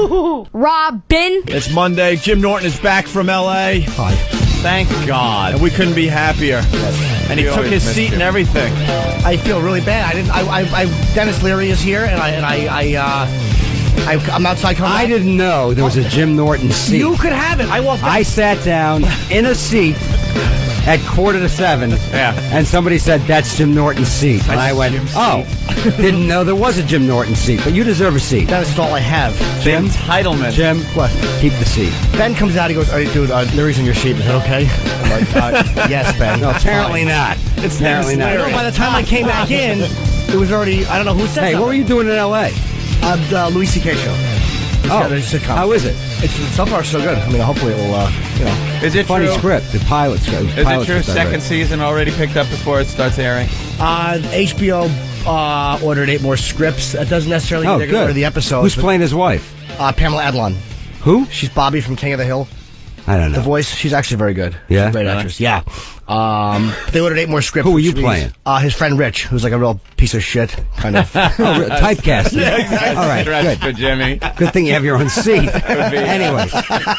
HooHooHooRobin. It's Monday. Jim Norton is back from L.A. Hi. Thank God. And we couldn't be happier. And he took his seat and everything. I feel really bad. Dennis Leary is here, and I'm outside coming. I didn't know there was a Jim Norton seat. You could have it. I walked. I sat down in a seat at 6:45. Yeah. And somebody said, that's Jim Norton's seat. And I went, didn't know there was a Jim Norton seat. But you deserve a seat. That is all I have. Jim? Entitlement. Jim, What? keep the seat. Ben comes out. He goes, dude, Leary's in your seat. Is that okay? I'm like, yes, Ben. No, apparently not. It's apparently not. No, by the time I came back in, it was already. I don't know who said. Hey, what were you doing in L.A.? Louis C.K. show. Oh, there's a sitcom. how is it? It's so far so good. I mean, hopefully it will. Is it Funny true? script. The pilot script. Is it true? Second season already picked up before it starts airing? HBO ordered 8 more scripts. That doesn't necessarily mean they're going to order the episodes. Who's playing his wife? Pamela Adlon. Who? She's Bobby from King of the Hill. I don't know. The voice. She's actually very good. Yeah? She's a great actress. Yeah. They ordered 8 more scripts. Who were you playing? His friend Rich, who's like a real piece of shit, kind of. Typecasting. Yeah, exactly. All right, Dressed good. for Jimmy. Good thing you have your own seat. Anyway,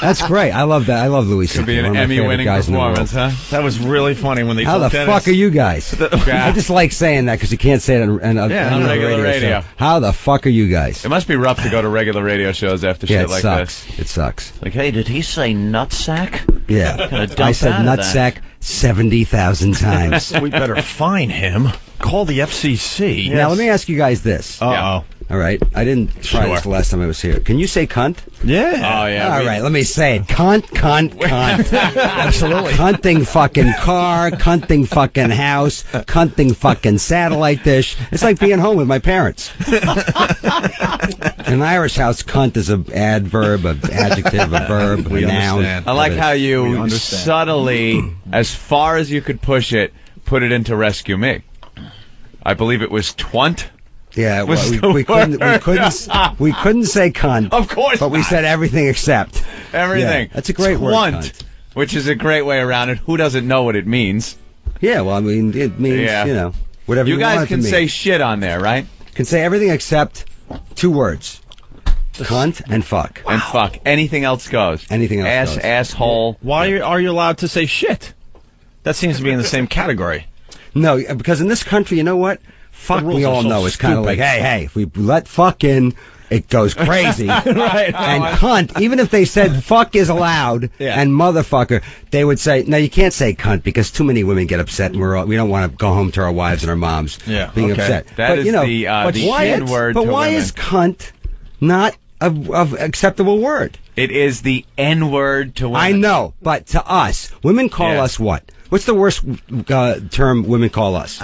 that's great. I love that. I love Louis C.K. Could be an Emmy-winning performance, huh? That was really funny when they How told the Dennis. fuck are you guys? I just like saying that because you can't say it on regular radio. So how the fuck are you guys? It must be rough to go to regular radio shows after shit like this. It sucks. Like, hey, did he say nutsack? Yeah. Kinda dump I said out of nutsack 70,000 times. We better fine him. Call the FCC. Now, let me ask you guys this. Uh-oh. All right? I didn't try this the last time I was here. Can you say cunt? Yeah. Oh, yeah. All right, let me say it. Cunt. Absolutely. Cunting fucking car, cunting fucking house, cunting fucking satellite dish. It's like being home with my parents. In an Irish house, cunt is an adverb, an adjective, a verb, a noun. Understand. I like how you subtly, as far as you could push it, put it into Rescue Me. I believe it was twunt. Yeah, well, we couldn't say cunt. Of course but we not. said everything except. Everything. Yeah, that's a great word, Twunt, cunt. which is a great way around it. Who doesn't know what it means? Yeah, well, I mean, it means, whatever you want guys it to can mean. say shit on there, right? Can say everything except 2 words. Cunt and fuck. And fuck. Anything else goes. Anything else goes. Asshole. Why are you allowed to say shit? That seems to be in the same category. No, because in this country, you know what? Fuck, we all know. It's kind of like, hey, if we let fuck in, it goes crazy. Right. And cunt, even if they said fuck is allowed and motherfucker, they would say, no, you can't say cunt because too many women get upset and we don't want to go home to our wives and our moms being upset. That is the N-word But to why women. is cunt not an acceptable word? It is the N-word to women. I know, but to us, women call us what? What's the worst term women call us?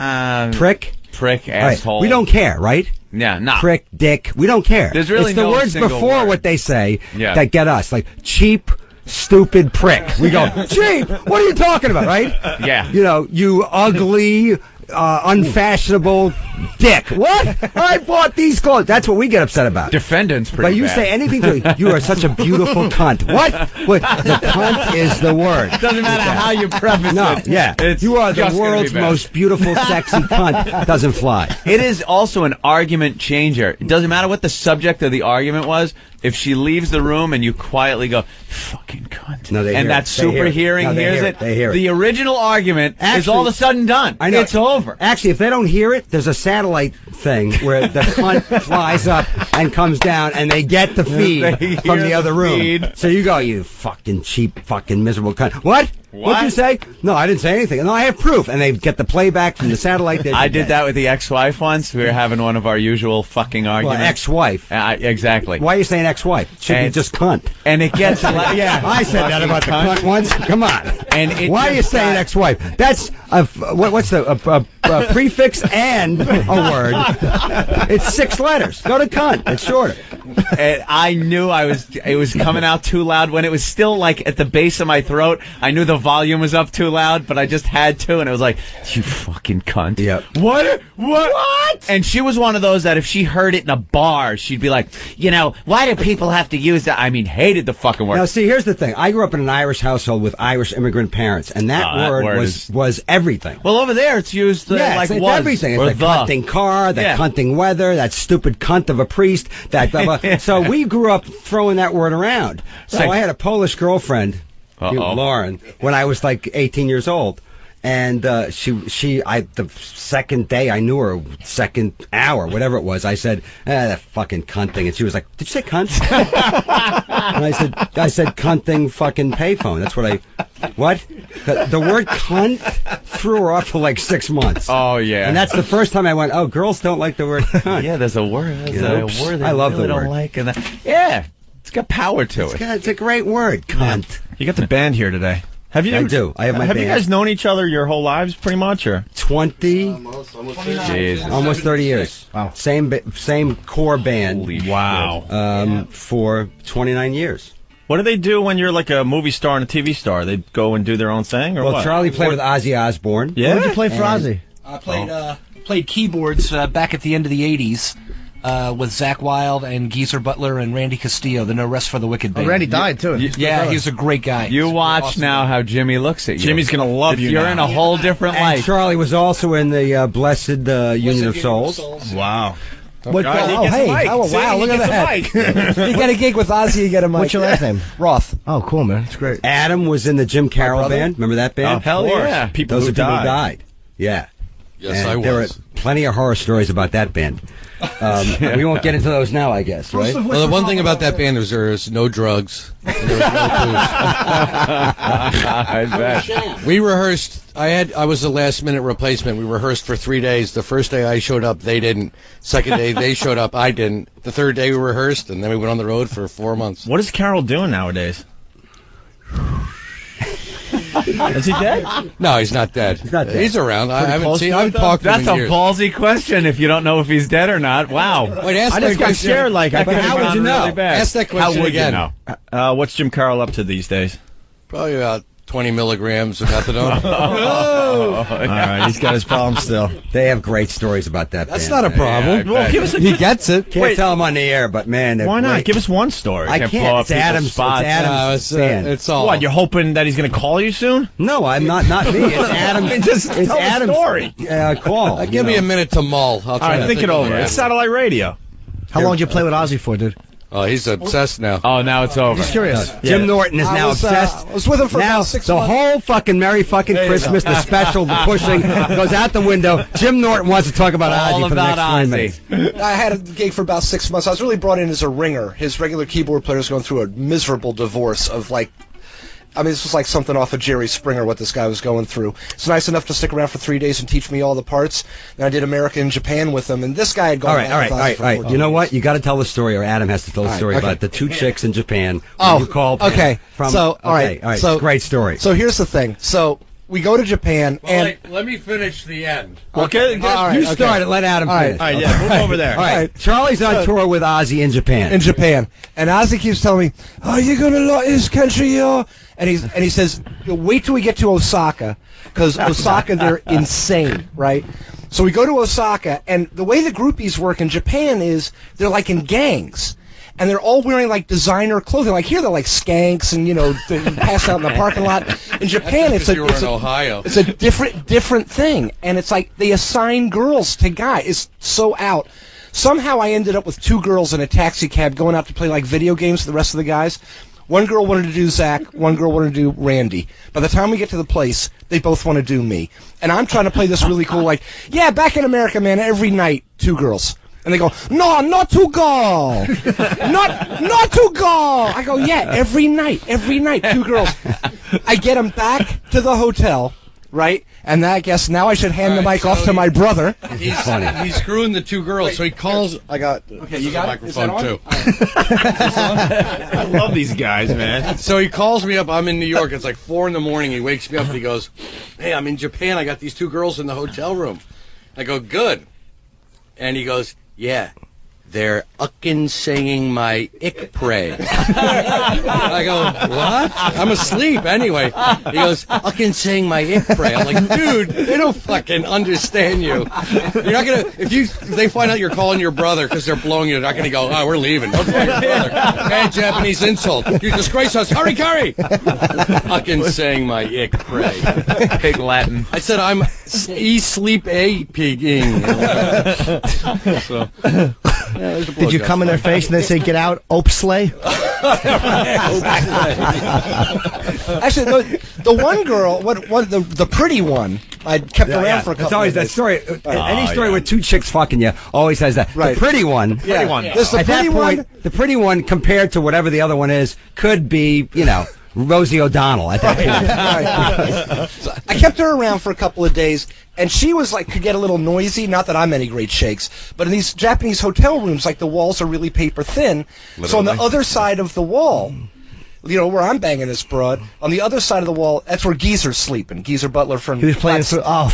Prick? Prick, asshole. Right. We don't care, right? Yeah, no. Prick, dick. We don't care. There's really it's the no words single before word. what they say that get us. Like cheap, stupid prick. We go, cheap? What are you talking about, right? Yeah. You know, you ugly, unfashionable dick. What? I bought these clothes. That's what we get upset about. Defendant's pretty But you bad. say anything to you are such a beautiful cunt. What? The cunt is the word. Doesn't matter how you preface No, it. yeah. It's You are the just gonna world's be bad. most beautiful, sexy cunt. Doesn't fly. It is also an argument changer. It doesn't matter what the subject of the argument was. If she leaves the room and you quietly go, fucking cunt. No, they hear and that it. They hear super it. hearing No, they hears hear it. it. They hear it. The original argument is Actually, all of a sudden done. I know. It's over. Actually, if they don't hear it, there's a satellite thing where the cunt flies up and comes down, and they get the feed They from hear the other room. feed. So you go, you fucking cheap, fucking miserable cunt. What? What? What'd you say? No, I didn't say anything. No, I have proof. And they get the playback from the satellite. I did that with the ex-wife once. We were having one of our usual fucking Well, arguments. ex-wife. Exactly. Why are you saying ex-wife? Should be And- just cunt. And it gets yeah. I said that about the cunt once. Come on. And it Why are you just saying got- ex-wife? That's what's the a prefix and a word. It's 6 letters. Go to cunt. It's shorter. And I knew it was coming out too loud when it was still like at the base of my throat. I knew the volume was up too loud, but I just had to, and it was like, you fucking cunt. Yep. What? And she was one of those that if she heard it in a bar, she'd be like, why do people have to use that? I mean, hated the fucking word. Now, see, here's the thing. I grew up in an Irish household with Irish immigrant parents, and that that word word was everywhere. everything. Well, over there it's used like it's was everything. or It's the cunting car, that cunting weather, that stupid cunt of a priest. That blah, blah. So we grew up throwing that word around. So I had a Polish girlfriend, Lauren, when I was like 18 years old. And the second day I knew her, second hour, whatever it was, I said, that fucking cunt thing. And she was like, did you say cunt? And I said cunting fucking payphone. That's what what? The word cunt threw her off for like 6 months. Oh, yeah. And that's the first time I went, oh, girls don't like the word cunt. Yeah, there's a word. A word they I love really the word. don't like. And yeah, it's got power to it. It's a great word, cunt. You got the band here today. I do. I have my band. You guys known each other your whole lives, pretty much, or 20? Almost 30 years. Wow. Same core band. Wow. For 29 years. What do they do when you're like a movie star and a TV star? They go and do their own thing, or well, what? Charlie played with Ozzy Osbourne. Yeah. What did you play for Ozzy? I played keyboards back at the end of the 80s. With Zach Wilde and Geezer Butler and Randy Castillo, the No Rest for the Wicked band. Oh, Randy died, too. Yeah, he was a great guy. You watch now how Jimmy looks at you. Jimmy's going to love you You're now. in a whole different And light. Charlie was also in the Blessed Union of Souls. Wow. What, God, he oh, gets hey. a mic. Oh, See, wow, he look at gets a that. mic. You get a gig with Ozzy, you get a mic. What's your last name? Roth. Oh, cool, man. It's great. Adam was in the Jim Carroll band. Remember that band? Oh, hell yeah. People Those who are people who died. died. Yeah. Yes, And I was. there were plenty of horror stories about that band. We won't get into those now, I guess, right? Well, the one thing about that band is there was no drugs. And there was no I bet. booze. We rehearsed. I was the last minute replacement. We rehearsed for 3 days. The first day I showed up, they didn't. Second day they showed up, I didn't. The third day we rehearsed, and then we went on the road for 4 months. What is Carol doing nowadays? Is he dead? No, he's not dead. He's not dead. He's around. I haven't close seen. to I it, haven't though? talked to him That's in a years. ballsy question if you don't know if he's dead or not. Wow. Wait, ask I that just got question. scared. Like, I That could've could've how would gone you know? really bad. Ask that How question would again. you know? What's Jim Carroll up to these days? Probably about 20 milligrams of methadone. All right, he's got his problems still. They have great stories about that That's band. not a problem. Yeah, Well, give us a He gets it. Can't tell them on the air, but man, they're Why not? great. Give us one story. I Can't can't. blow up It's people's Adam's. spots. It's Adam's band. It's all. What, you're hoping that he's going to call you soon? No, I'm not. Not me. It's Adam's. Just it's tell the Adam's story. call. Give me a minute to mull. I'll All try right, to think it over. of It's satellite radio. How long did you play with Ozzy for, dude? Oh, he's obsessed now. Oh, now it's over. Just curious. Jim Norton is I now was, obsessed. I was with him for Now about 6 the months. whole fucking Merry fucking Christmas, the special, the pushing goes out the window. Jim Norton wants to talk about All Ozzy for the about next 3 Ozzy. minutes. I had a gig for about 6 months. I was really brought in as a ringer. His regular keyboard player was going through a miserable divorce of like, I mean, this was like something off of Jerry Springer, what this guy was going through. It's nice enough to stick around for 3 days and teach me all the parts. Then I did America and Japan with him, and this guy had gone All right. with Ozzy for 14 You know what? years. You got to tell the story, or Adam has to tell the story okay. about the 2 chicks in Japan. Oh, you called. okay. From, So, all right. So, great story. So here's the thing. So we go to Japan, and let me finish the end. Okay. all right, you okay. start it. Let Adam All right. finish. All right, yeah, move over there. All right. Charlie's on tour with Ozzy in Japan. in Japan, and Ozzy keeps telling me, "Are you gonna like this country, yo?" And he says, "Wait till we get to Osaka, because Osaka they're insane, right?" So we go to Osaka, and the way the groupies work in Japan is they're like in gangs. And they're all wearing like designer clothing. Like here, they're like skanks, and they pass out in the parking lot. In Japan, it's you were in Ohio. it's a different thing, and it's like they assign girls to guys. It's so out. Somehow I ended up with 2 girls in a taxi cab going out to play like video games with the rest of the guys. One girl wanted to do Zach, one girl wanted to do Randy. By the time we get to the place, they both want to do me. And I'm trying to play this really cool, like, yeah, back in America, man, every night, 2 girls. And they go, no, not to go. Not to go. I go, yeah, every night, 2 girls. I get them back to the hotel, right? And I guess now I should hand the mic off to my brother. He's screwing the 2 girls, so he calls. I got. Okay, you got it? Is that microphone on? too. I love these guys, man. So he calls me up. I'm in New York. It's like 4 in the morning. He wakes me up and he goes, "Hey, I'm in Japan. I got these 2 girls in the hotel room." I go, "Good." And he goes, "Yeah, They're uckin' saying my ick pray. I go, what? I'm asleep anyway. He goes, uckin' saying my ick pray. I'm like, dude, they don't fucking understand you. You're not gonna, if they find out you're calling your brother because they're blowing you, they're not gonna go, oh, we're leaving. Don't call your brother. Bad Japanese insult. You disgrace us. Hurry, curry. Uckin' saying my ick pray. Big Latin. I said, I'm sleep a-pigging. So. Yeah, did you come in their face and they say, get out, Ope Slay? Actually, the one girl, the pretty one, I kept around for a couple It's always of that story. Any story with two chicks fucking you always has that. Right. The pretty one. Yeah. There's the At pretty that point, the pretty one compared to whatever the other one is could be, Rosie O'Donnell at that point. So I kept her around for a couple of days, and she was like, could get a little noisy. Not that I'm any great shakes, but in these Japanese hotel rooms, like the walls are really paper thin. Literally. So on the other side of the wall, where I'm banging this broad, on the other side of the wall, that's where Geezer's sleeping. Geezer Butler from... He was playing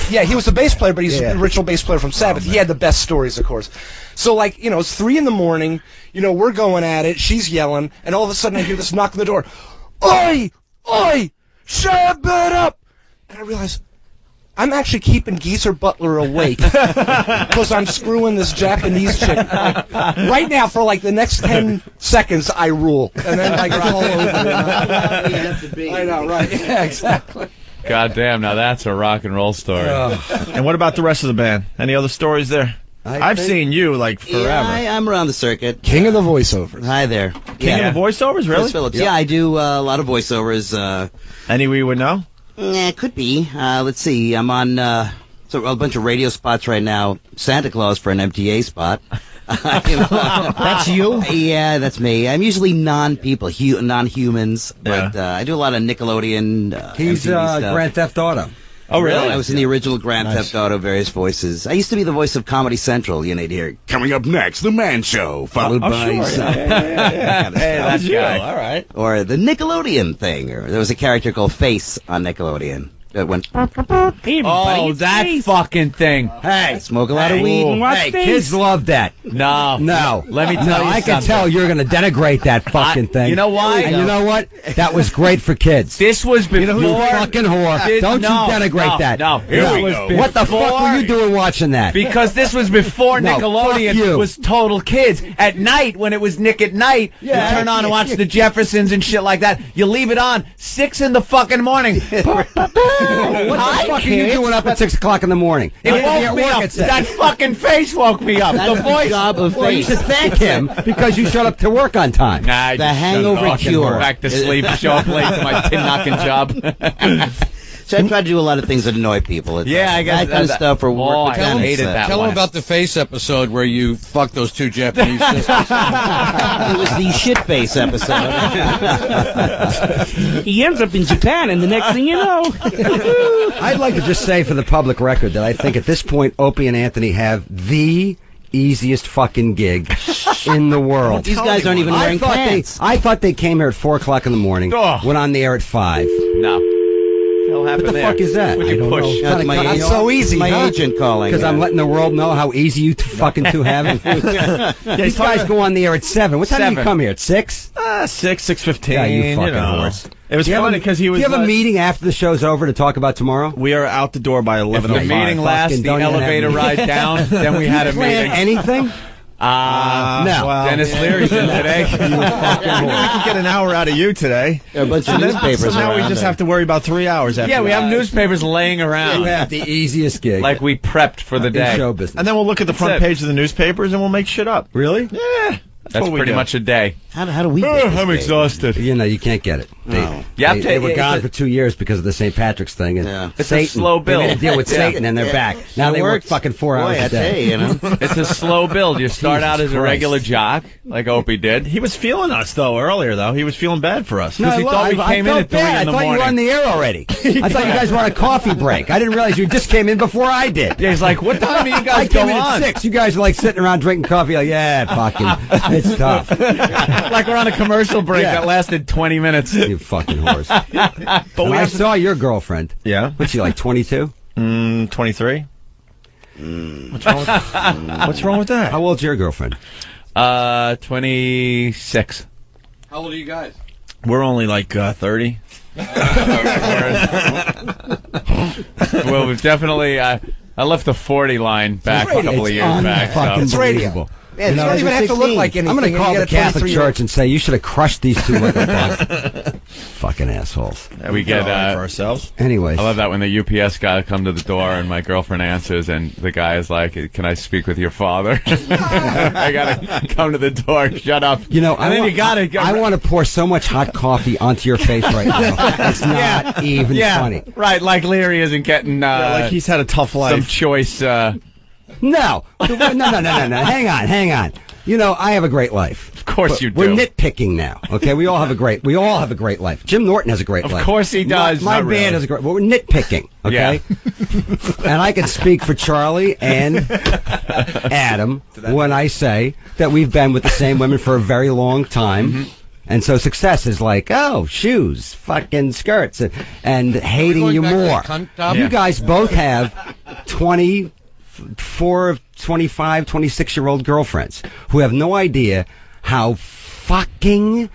Yeah, he was a bass player, but he's the original bass player from Sabbath. He had the best stories, of course. So, it's 3 a.m, we're going at it, she's yelling, and all of a sudden I hear this knock on the door. Oi! Oi! Shut it up! And I realize I'm actually keeping Geezer Butler awake because I'm screwing this Japanese chick. Right now, for the next 10 seconds, I rule. And then it's all over. I know, right? Yeah, exactly. God damn, now that's a rock and roll story. And what about the rest of the band? Any other stories there? I've seen you forever. Yeah, I'm around the circuit. King of the voiceovers. Hi there. King of the voiceovers, really? Chris Phillips. Yeah, I do a lot of voiceovers. Any we would know? Yeah, it could be. Let's see. I'm on a bunch of radio spots right now. Santa Claus for an MTA spot. That's you? Yeah, that's me. I'm usually non-humans, but I do a lot of Nickelodeon. He's MTV stuff. Grand Theft Auto. Oh, really? I was in the original Grand Theft Auto, various voices. I used to be the voice of Comedy Central. You'd hear, coming up next, The Man Show, followed by... Sure. Hey, that's you. All right. Or the Nickelodeon thing. Or there was a character called Face on Nickelodeon. That went... Oh, that fucking thing. Hey, smoke a lot of weed and watch Face. Kids love that. No. Let me tell you I can something. tell you're going to denigrate that fucking thing. You know why? And you know what? That was great for kids. This was before... You fucking whore. Don't you denigrate that. No, here we go. What the fuck were you doing watching that? Because this was before Nickelodeon was total kids. At night, when it was Nick at Night, you turn on and watch the Jeffersons and shit like that. You leave it on 6 in the fucking morning. What the fuck are you doing up at 6 o'clock in the morning? It woke me up. That fucking face woke me up. That's the voice. Job of Well, you Face. should thank him because you showed up to work on time. Nah, The hangover cure. Go back to sleep, show up late to my tin-knocking job. So I try to do a lot of things that annoy people. It's I guess that kind of stuff for work. Oh, I hated that. Tell one. him about the face episode where you fucked those 2 Japanese sisters. It was the shit face episode. He ends up in Japan, and the next thing you know... I'd like to just say for the public record that I think at this point Opie and Anthony have the easiest fucking gig in the world. These guys aren't even wearing pants. I thought they came here at 4 o'clock in the morning, went on the air at 5. No. What the fuck is that? Would you push? That's That's so easy, my agent calling. Because I'm letting the world know how easy you fucking two have it. These guys go on the air at 7. What time do you come here? At 6? 6:15. Yeah, you fucking horse. It was funny because he was. Do you have a meeting after the show's over to talk about tomorrow? We are out the door by 11:05. If the meeting lasts, the elevator ride down, then we had a meeting. Anything? No. Well, Dennis Leary's in today. We could get an hour out of you today. There are a bunch of newspapers So now we around just there. have to worry about 3 hours after. Yeah, we have newspapers laying around. You have the easiest gig. Like we prepped for the in day. show business. And then we'll look at the front page of the newspapers and we'll make shit up. Really? Yeah. That's pretty much a day. How do we get this I'm gig? exhausted. You can't get it. They were gone for 2 years because of the St. Patrick's thing. And It's Satan, a slow build. They made a deal with Satan and they're back. Now they work fucking 4 hours a day. It's a slow build. You start out as a regular jock, like Opie did. He was feeling us, though, earlier, though. He was feeling bad for us. No, he thought we came in at 3 bad. in the I thought morning. you were on the air already. I thought you guys were on a coffee break. I didn't realize you just came in before I did. Yeah, he's like, what time do you I guys go came in on? at 6. You guys are like sitting around drinking coffee like, yeah, fucking, it's tough. Like we're on a commercial break that lasted 20 minutes. You fucking horse. But I saw your girlfriend. Yeah. What's she, like 22? 23. What's wrong with that? How old's your girlfriend? 26. How old are you guys? We're only like 30. Well, we've definitely. I left the 40 line back a couple of years back. Fucking It's radio. Yeah, you don't even have to look like anything. I'm going to call You the get a Catholic 23-year-old. Church and say you should have crushed these two like a bug. Fucking assholes. We get for ourselves. Anyways. I love that when the UPS guy come to the door and my girlfriend answers and the guy is like, "Can I speak with your father?" I gotta come to the door. Shut up. You know, and then you gotta. I want to pour so much hot coffee onto your face right now. It's not even funny. Right, like Leary isn't getting. Like he's had a tough life. Some choice. No. Hang on. You know, I have a great life. Of course you do. We're nitpicking now, okay? We all have a great life. Jim Norton has a great life. Of course he does. My Not band really. has a great. Well, we're nitpicking, okay? And I can speak for Charlie and Adam when I say that we've been with the same women for a very long time. Mm-hmm. And so success is like, oh, shoes, fucking skirts, and hating you more. You guys both have 24, 25, 26-year-old girlfriends who have no idea how fucking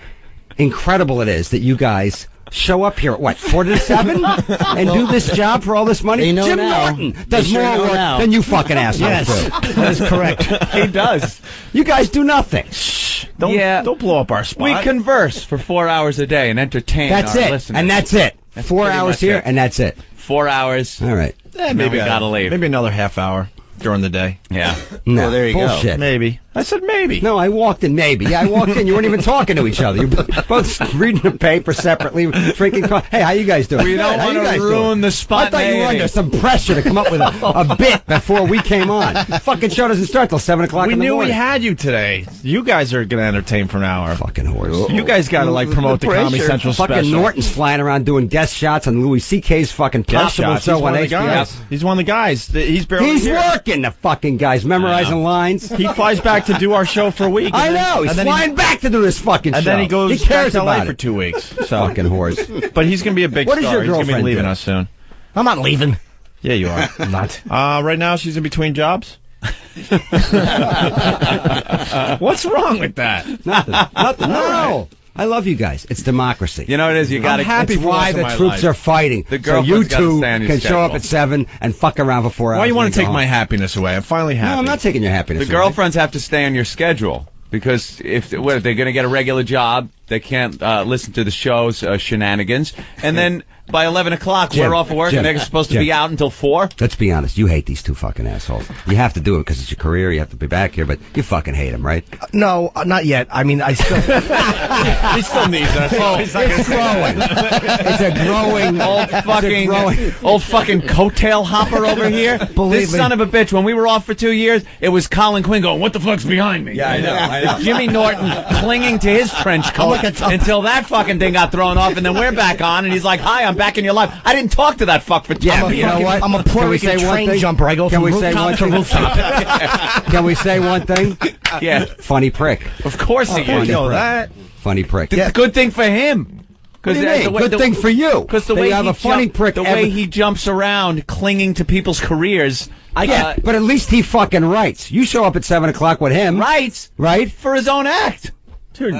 incredible it is that you guys show up here at, what, 4 to 7 and do this job for all this money? They know Jim now. Norton does They sure more know work now. than you fucking assholes Yes, do. that is correct. He does. You guys do nothing. Don't blow up our spot. We converse for 4 hours a day and entertain That's our it. listeners. And that's it. That's 4 pretty hours much here, it. and that's it. 4 hours. All right. Maybe gotta leave. Maybe another half hour during the day. Yeah. No, there you go. bullshit. Maybe. I said maybe. No, I walked in maybe. Yeah, I walked in. You weren't even talking to each other. You were both reading the paper separately, drinking coffee. Hey, how you guys doing? We don't Good. How want you to guys ruin doing? the I spontaneity. thought you were under some pressure to come up with a bit before we came on. The fucking show doesn't start till 7 o'clock We in the knew morning. we had you today. You guys are going to entertain for an hour. Fucking horse. You guys got to like promote the Comedy Central Fucking special. Norton's flying around doing guest shots on Louis C.K.'s fucking Guest Possible shots. Show He's one on of the HBO. guys. He's one of the guys. He's barely He's here. working, the fucking guys, memorizing lines. He flies back to do our show for a week. I know. He's flying back to do this fucking show. And then he goes He cares back to LA about for it. 2 weeks. So. Fucking horse. But he's going to be a big What does star. your He's going to be girlfriend leaving do? us soon. I'm not leaving. Yeah, you are. I'm not. Right now she's in between jobs. What's wrong with that? Nothing. No. I love you guys. It's democracy. You know what it is? You got to. That's why the troops are fighting. The so you girlfriend's gotta two stay on your can show up schedule. at 7 and fuck around for 4 hours. Why you want and to take go my home. happiness away? I'm finally happy. No, I'm not taking your happiness The away. girlfriends have to stay on your schedule because if they're going to get a regular job, they can't listen to the show's shenanigans. And then by 11 o'clock, Jim, we're off of work, Jim, and they're supposed to Jim. be out until 4. Let's be honest. You hate these two fucking assholes. You have to do it because it's your career. You have to be back here, but you fucking hate them, right? No, not yet. I mean, I still. He still needs us. It's growing. It's a growing. Old fucking coattail hopper over here. Believe This me. son of a bitch. When we were off for 2 years, it was Colin Quinn going, "What the fuck's behind me?" Yeah, I know. Jimmy Norton clinging to his trench coat until that fucking thing got thrown off, and then we're back on, and he's like, "Hi, I'm back in your life." I didn't talk to that fuck for 2 Yeah, but years. you know what? I'm a Puerto Can we Rican say one train thing? jumper. I go Can from we say rooftop one to thing? rooftop. Can we say one thing? Yeah, Funny prick. of course he funny is. prick. that. Funny prick. It's a good thing for him. What do you mean? Good thing for you. Because the That way you have he a funny prick. the way he jumps around, clinging to people's careers. Yeah, but at least he fucking writes. You show up at 7 o'clock with him. Writes Right? for his own act. Dude,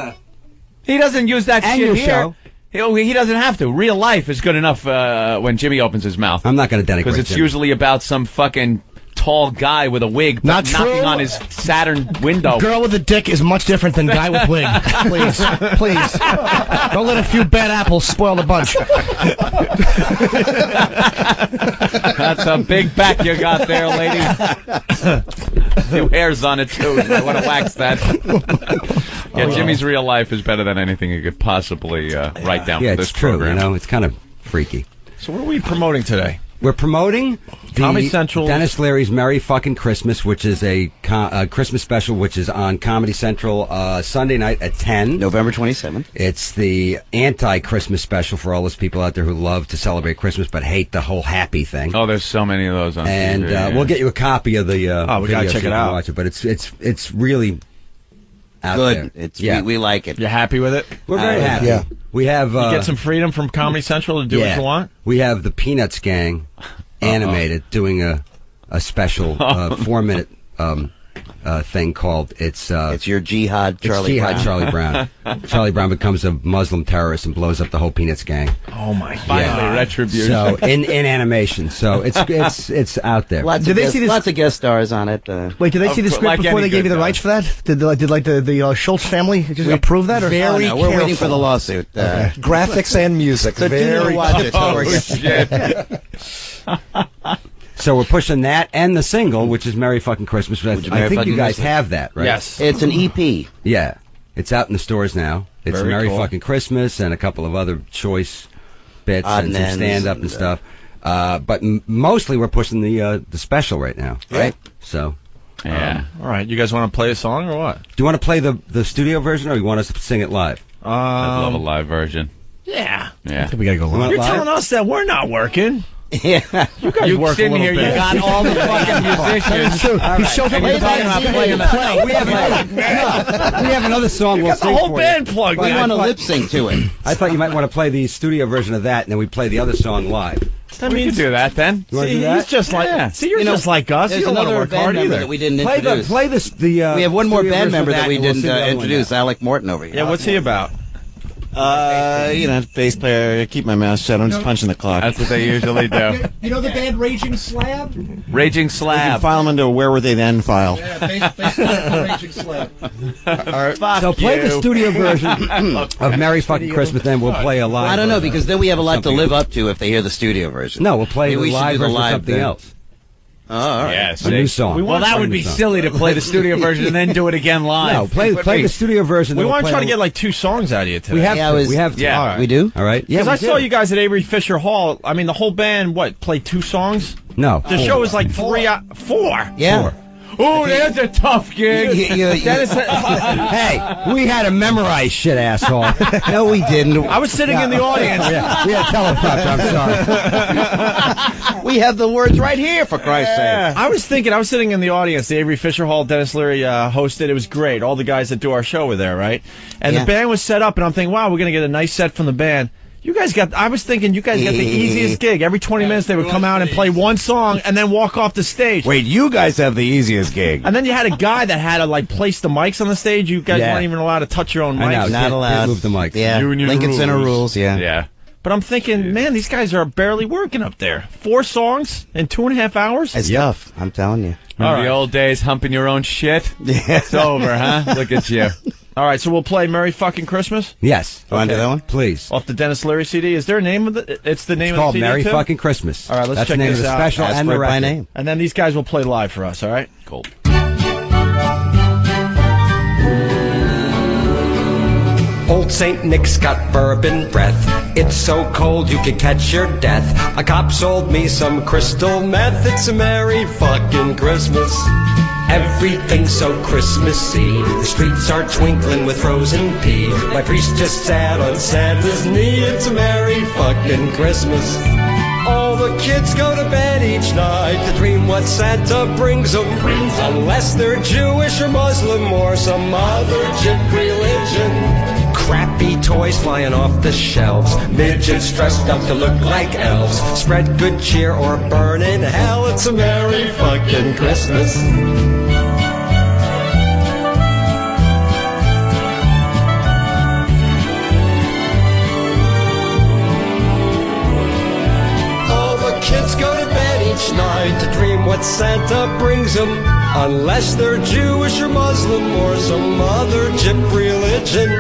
He doesn't use that And shit your here. show. He doesn't have to. Real life is good enough when Jimmy opens his mouth. I'm not going to denigrate Because it's Jimmy. usually about some fucking tall guy with a wig Not knocking true. on his Saturn window. Girl with a dick is much different than guy with wig. Please. Don't let a few bad apples spoil the bunch. That's a big back you got there, lady. Few hairs on it, too. I want to wax that. Yeah, Jimmy's real life is better than anything you could possibly write down Yeah, for this it's true. program. You know, it's kind of freaky. so what are we promoting today? We're promoting Comedy the Central. Dennis Leary's Merry Fucking Christmas, which is a Christmas special, which is on Comedy Central Sunday night at 10. November 27th. It's the anti-Christmas special for all those people out there who love to celebrate Christmas but hate the whole happy thing. Oh, there's so many of those on And TV. yeah. we'll get you a copy of the we video gotta check so you it can out. watch it, but it's really out Good. there. It's yeah. we like it. You happy with it? We're very happy. yeah. We have You get some freedom from Comedy Central to do what you want? We have the Peanuts Gang animated doing a special 4-minute thing called it's your jihad, Charlie Jihad Brown. Charlie Brown. Charlie Brown becomes a Muslim terrorist and blows up the whole Peanuts gang. Oh my God! Finally, retribution. So in animation, so it's out there. Lots of guest stars on it. Wait, did they see the script like before any they gave you the good rights for that? Did the Schultz family just approve that? Or No, we're waiting for the lawsuit. Graphics and music. So Very watch it. Oh, shit. So we're pushing that and the single, which is Merry Fucking Christmas. I think you guys have that, right? Yes. It's an EP. Yeah. It's out in the stores now. It's Very Merry cool. Fucking Christmas and a couple of other choice bits Odd and some ends stand-up and stuff. But mostly we're pushing the special right now, right? So, Yeah. All right, you guys want to play a song or what? do you want to play the studio version or you want us to sing it live? I'd love a live version. Yeah. Yeah. we gotta go You want live. it You're telling us that we're not working. Yeah. You guys work a sitting little here, bit. you got all the fucking musicians. He shows up And you're with talking about playing the We have another song we'll Got the sing whole for band you. plugged We in. want to lip sync to it. I thought you might want to play the studio version of that, and then we play the other song live. That We can means do that then. You want to see, do that? he's just like Yeah. see, you're You know, just like us. You There's don't want to another work band hard member either. that we didn't Play introduce. the We have one more studio band version of member that we and we'll didn't sing the other one introduce, now. Alec Morton over here. Yeah, what's he about? Bass player. Keep my mouth shut. I'm just punching the clock. That's what they usually do. You know the band Raging Slab? Raging Slab. File them into a Where Were They Then file. Yeah, basically Raging Slab. So play the studio version of Merry Fucking Christmas, then we'll play a live. I don't know, version. because then we have a lot to live up to if they hear the studio version. No, we'll play Maybe the we should live do the version of live something then. else. Oh, all right. Yes. A new song. Well, that would be silly to play the studio version and then do it again live. No, play the studio version. We then we'll want to play try to the- get like 2 songs out of you today. We have Yeah, to. I was- We have to. Yeah. All right. We do? All right. Yeah, Because we I saw do. you guys at Avery Fisher Hall. I mean, the whole band, played 2 songs? No. The show was like 4. Yeah. Oh, that's a tough gig. Hey, we had to memorize shit, asshole. No, we didn't. I was sitting in the audience. Yeah, we had teleprompter. I'm sorry. We have the words right here, for Christ's sake. I was sitting in the audience. The Avery Fisher Hall, Denis Leary hosted. It was great. All the guys that do our show were there, right? And Yeah. the band was set up, and I'm thinking, wow, we're going to get a nice set from the band. I was thinking you guys got the easiest gig. Every 20 minutes they would come out and play one song and then walk off the stage. Wait, you guys have the easiest gig. And then you had a guy that had to place the mics on the stage. You guys Yeah. weren't even allowed to touch your own I know. mics. Not Can't allowed. move the mics. Yeah, Union Lincoln Center rules, yeah. Yeah. But I'm thinking, man, these guys are barely working up there. 4 songs in 2.5 hours? It's tough, I'm telling you. Remember All the right. old days humping your own shit? Yeah. It's over, huh? Look at you. All right, so we'll play Merry Fucking Christmas Yes. Want to do that one? Please. off the Dennis Leary CD. Is there a name of it? It's the name It's of called the CD Merry too? Fucking Christmas. All right, let's That's check the name this of the out. special Ask and for the it by record. name. And then these guys will play live for us, all right? Cool. Old St. Nick's got bourbon breath. It's so cold you could catch your death. A cop sold me some crystal meth. It's a merry fucking Christmas. Everything's so Christmassy. The streets are twinkling with frozen pea. My priest just sat on Santa's knee. It's a merry fucking Christmas. All the kids go to bed each night to dream what Santa brings them. Unless they're Jewish or Muslim or some other jip religion. Crappy toys flying off the shelves. Midgets dressed up to look like elves. Spread good cheer or burn in hell. It's a merry fucking Christmas. All the kids go to bed each night to dream what Santa brings them. Unless they're Jewish or Muslim or some other jip religion.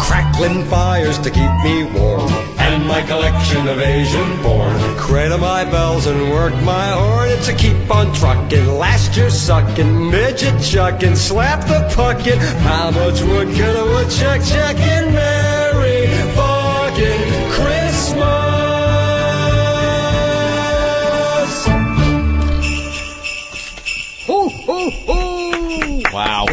Crackling fires to keep me warm, and my collection of Asian porn. Cradle my bells and work my horn. It's a keep on trucking, last year sucking, midget chucking, slap the puckin'. How much wood could a woodchuck chucking? Merry fucking Christmas. Ho, ho, ho! Wow.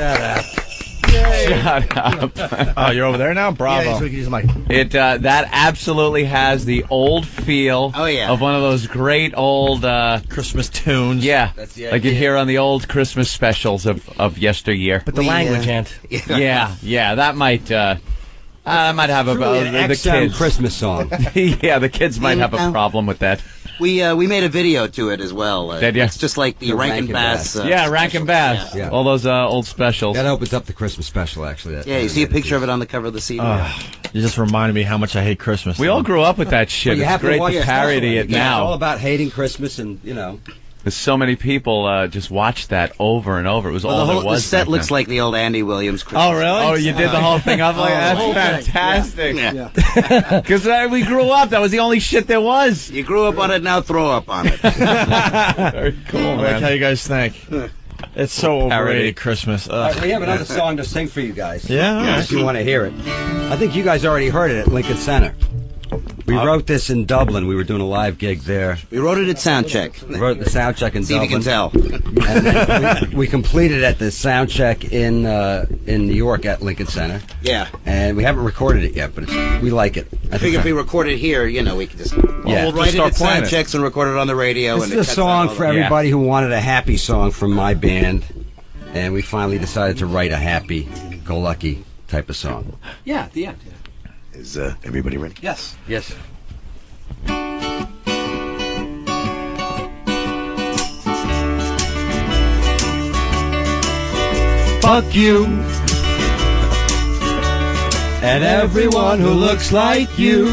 Shut up. Oh, you're over there now? Bravo. Yeah, so we can use the mic. It that absolutely has the old feel Oh, yeah. of one of those great old Christmas tunes. yeah, like you'd hear on the old Christmas specials of yesteryear. But the language, Ant. Yeah, that might have Truly an the XM kids Christmas song. yeah, the kids might have a problem with that. We made a video to it as well. Did ya? It's just like the Rankin Bass. Rankin Bass. Yeah. All those old specials. That opens up the Christmas special, actually. Yeah, you see a picture of it on the cover of the CD. You just reminded me how much I hate Christmas. We all grew up with that shit. Well, you It's have to great watch to the parody special. it Yeah, now. It's all about hating Christmas and, There's so many people just watched that over and over. It was all there the was. set back looks then. like the old Andy Williams Christmas. Oh, really? Oh, you did the whole thing up like that? That's fantastic. Because we grew up. That was the only shit there was. You grew up on it, now throw up on it. Very cool, I like how you guys think. It's so overrated, Parody. Christmas. All right, we have another song to sing for you guys. Yeah, all right. If you want to hear it. I think you guys already heard it at Lincoln Center. We wrote this in Dublin. We were doing a live gig there. We wrote it at Soundcheck. We wrote the soundcheck in See if you Dublin. can tell. And then we completed at the soundcheck in New York at Lincoln Center. Yeah. And we haven't recorded it yet, but we like it. I figure if we record it here, we could just we'll write it at playing Soundchecks and record it on the radio. This and is a it cuts song out all for the- everybody who wanted a happy song from my band, and we finally decided to write a happy-go-lucky type of song. Yeah, at the end. Yeah. Is everybody ready? Yes. Yes. Fuck you and everyone who looks like you.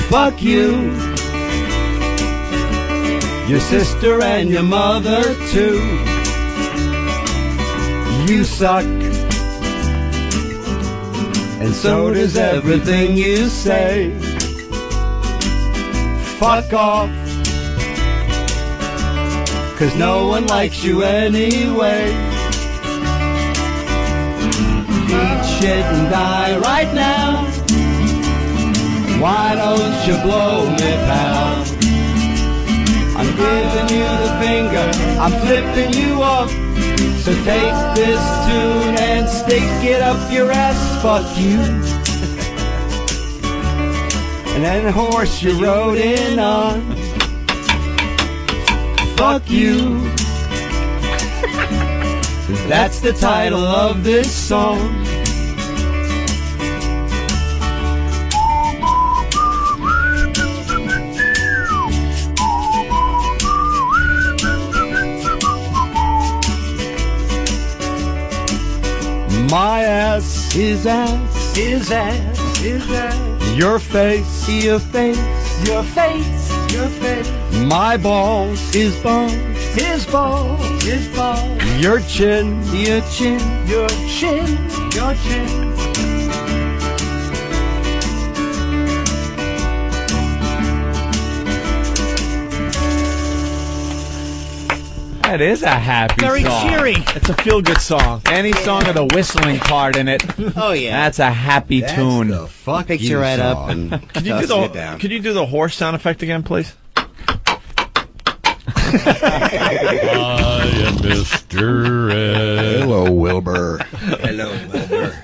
Fuck you, your sister and your mother too. You suck, and so does everything you say. Fuck off, 'cause no one likes you anyway. Eat shit and die right now. Why don't you blow me, pal? I'm giving you the finger, I'm flipping you off. So take this tune and stick it up your ass. Fuck you. And then the horse you rode in on. Fuck you. That's the title of this song. My ass is ass, is ass, is ass. Your face, your face, your face, your face. My balls is balls, his balls, his balls. Your chin, your chin, your chin, your chin. That is a happy Very song. cheery. It's a feel-good song. Any song with a whistling part in it. Oh, yeah. That's a happy tune. The fuck Picks you right up and Could you do the horse sound effect again, please? I am Mr. Ed. Hello, Wilbur. Hello, Wilbur.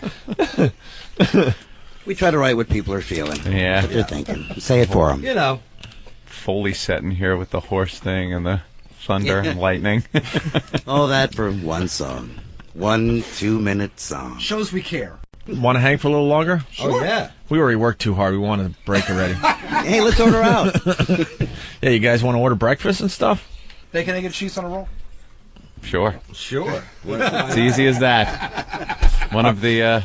We try to write what people are feeling. Yeah. What they're thinking. Say it for them. You know. Foley set in here with the horse thing and the thunder and lightning. All that for one song. 1 2-minute song. Shows we care. Want to hang for a little longer? Oh, yeah. We already worked too hard. We want to break already. Hey, let's order out. Yeah, you guys want to order breakfast and stuff? Bacon, egg, and cheese on a roll? Sure. Sure. It's easy as that. One of the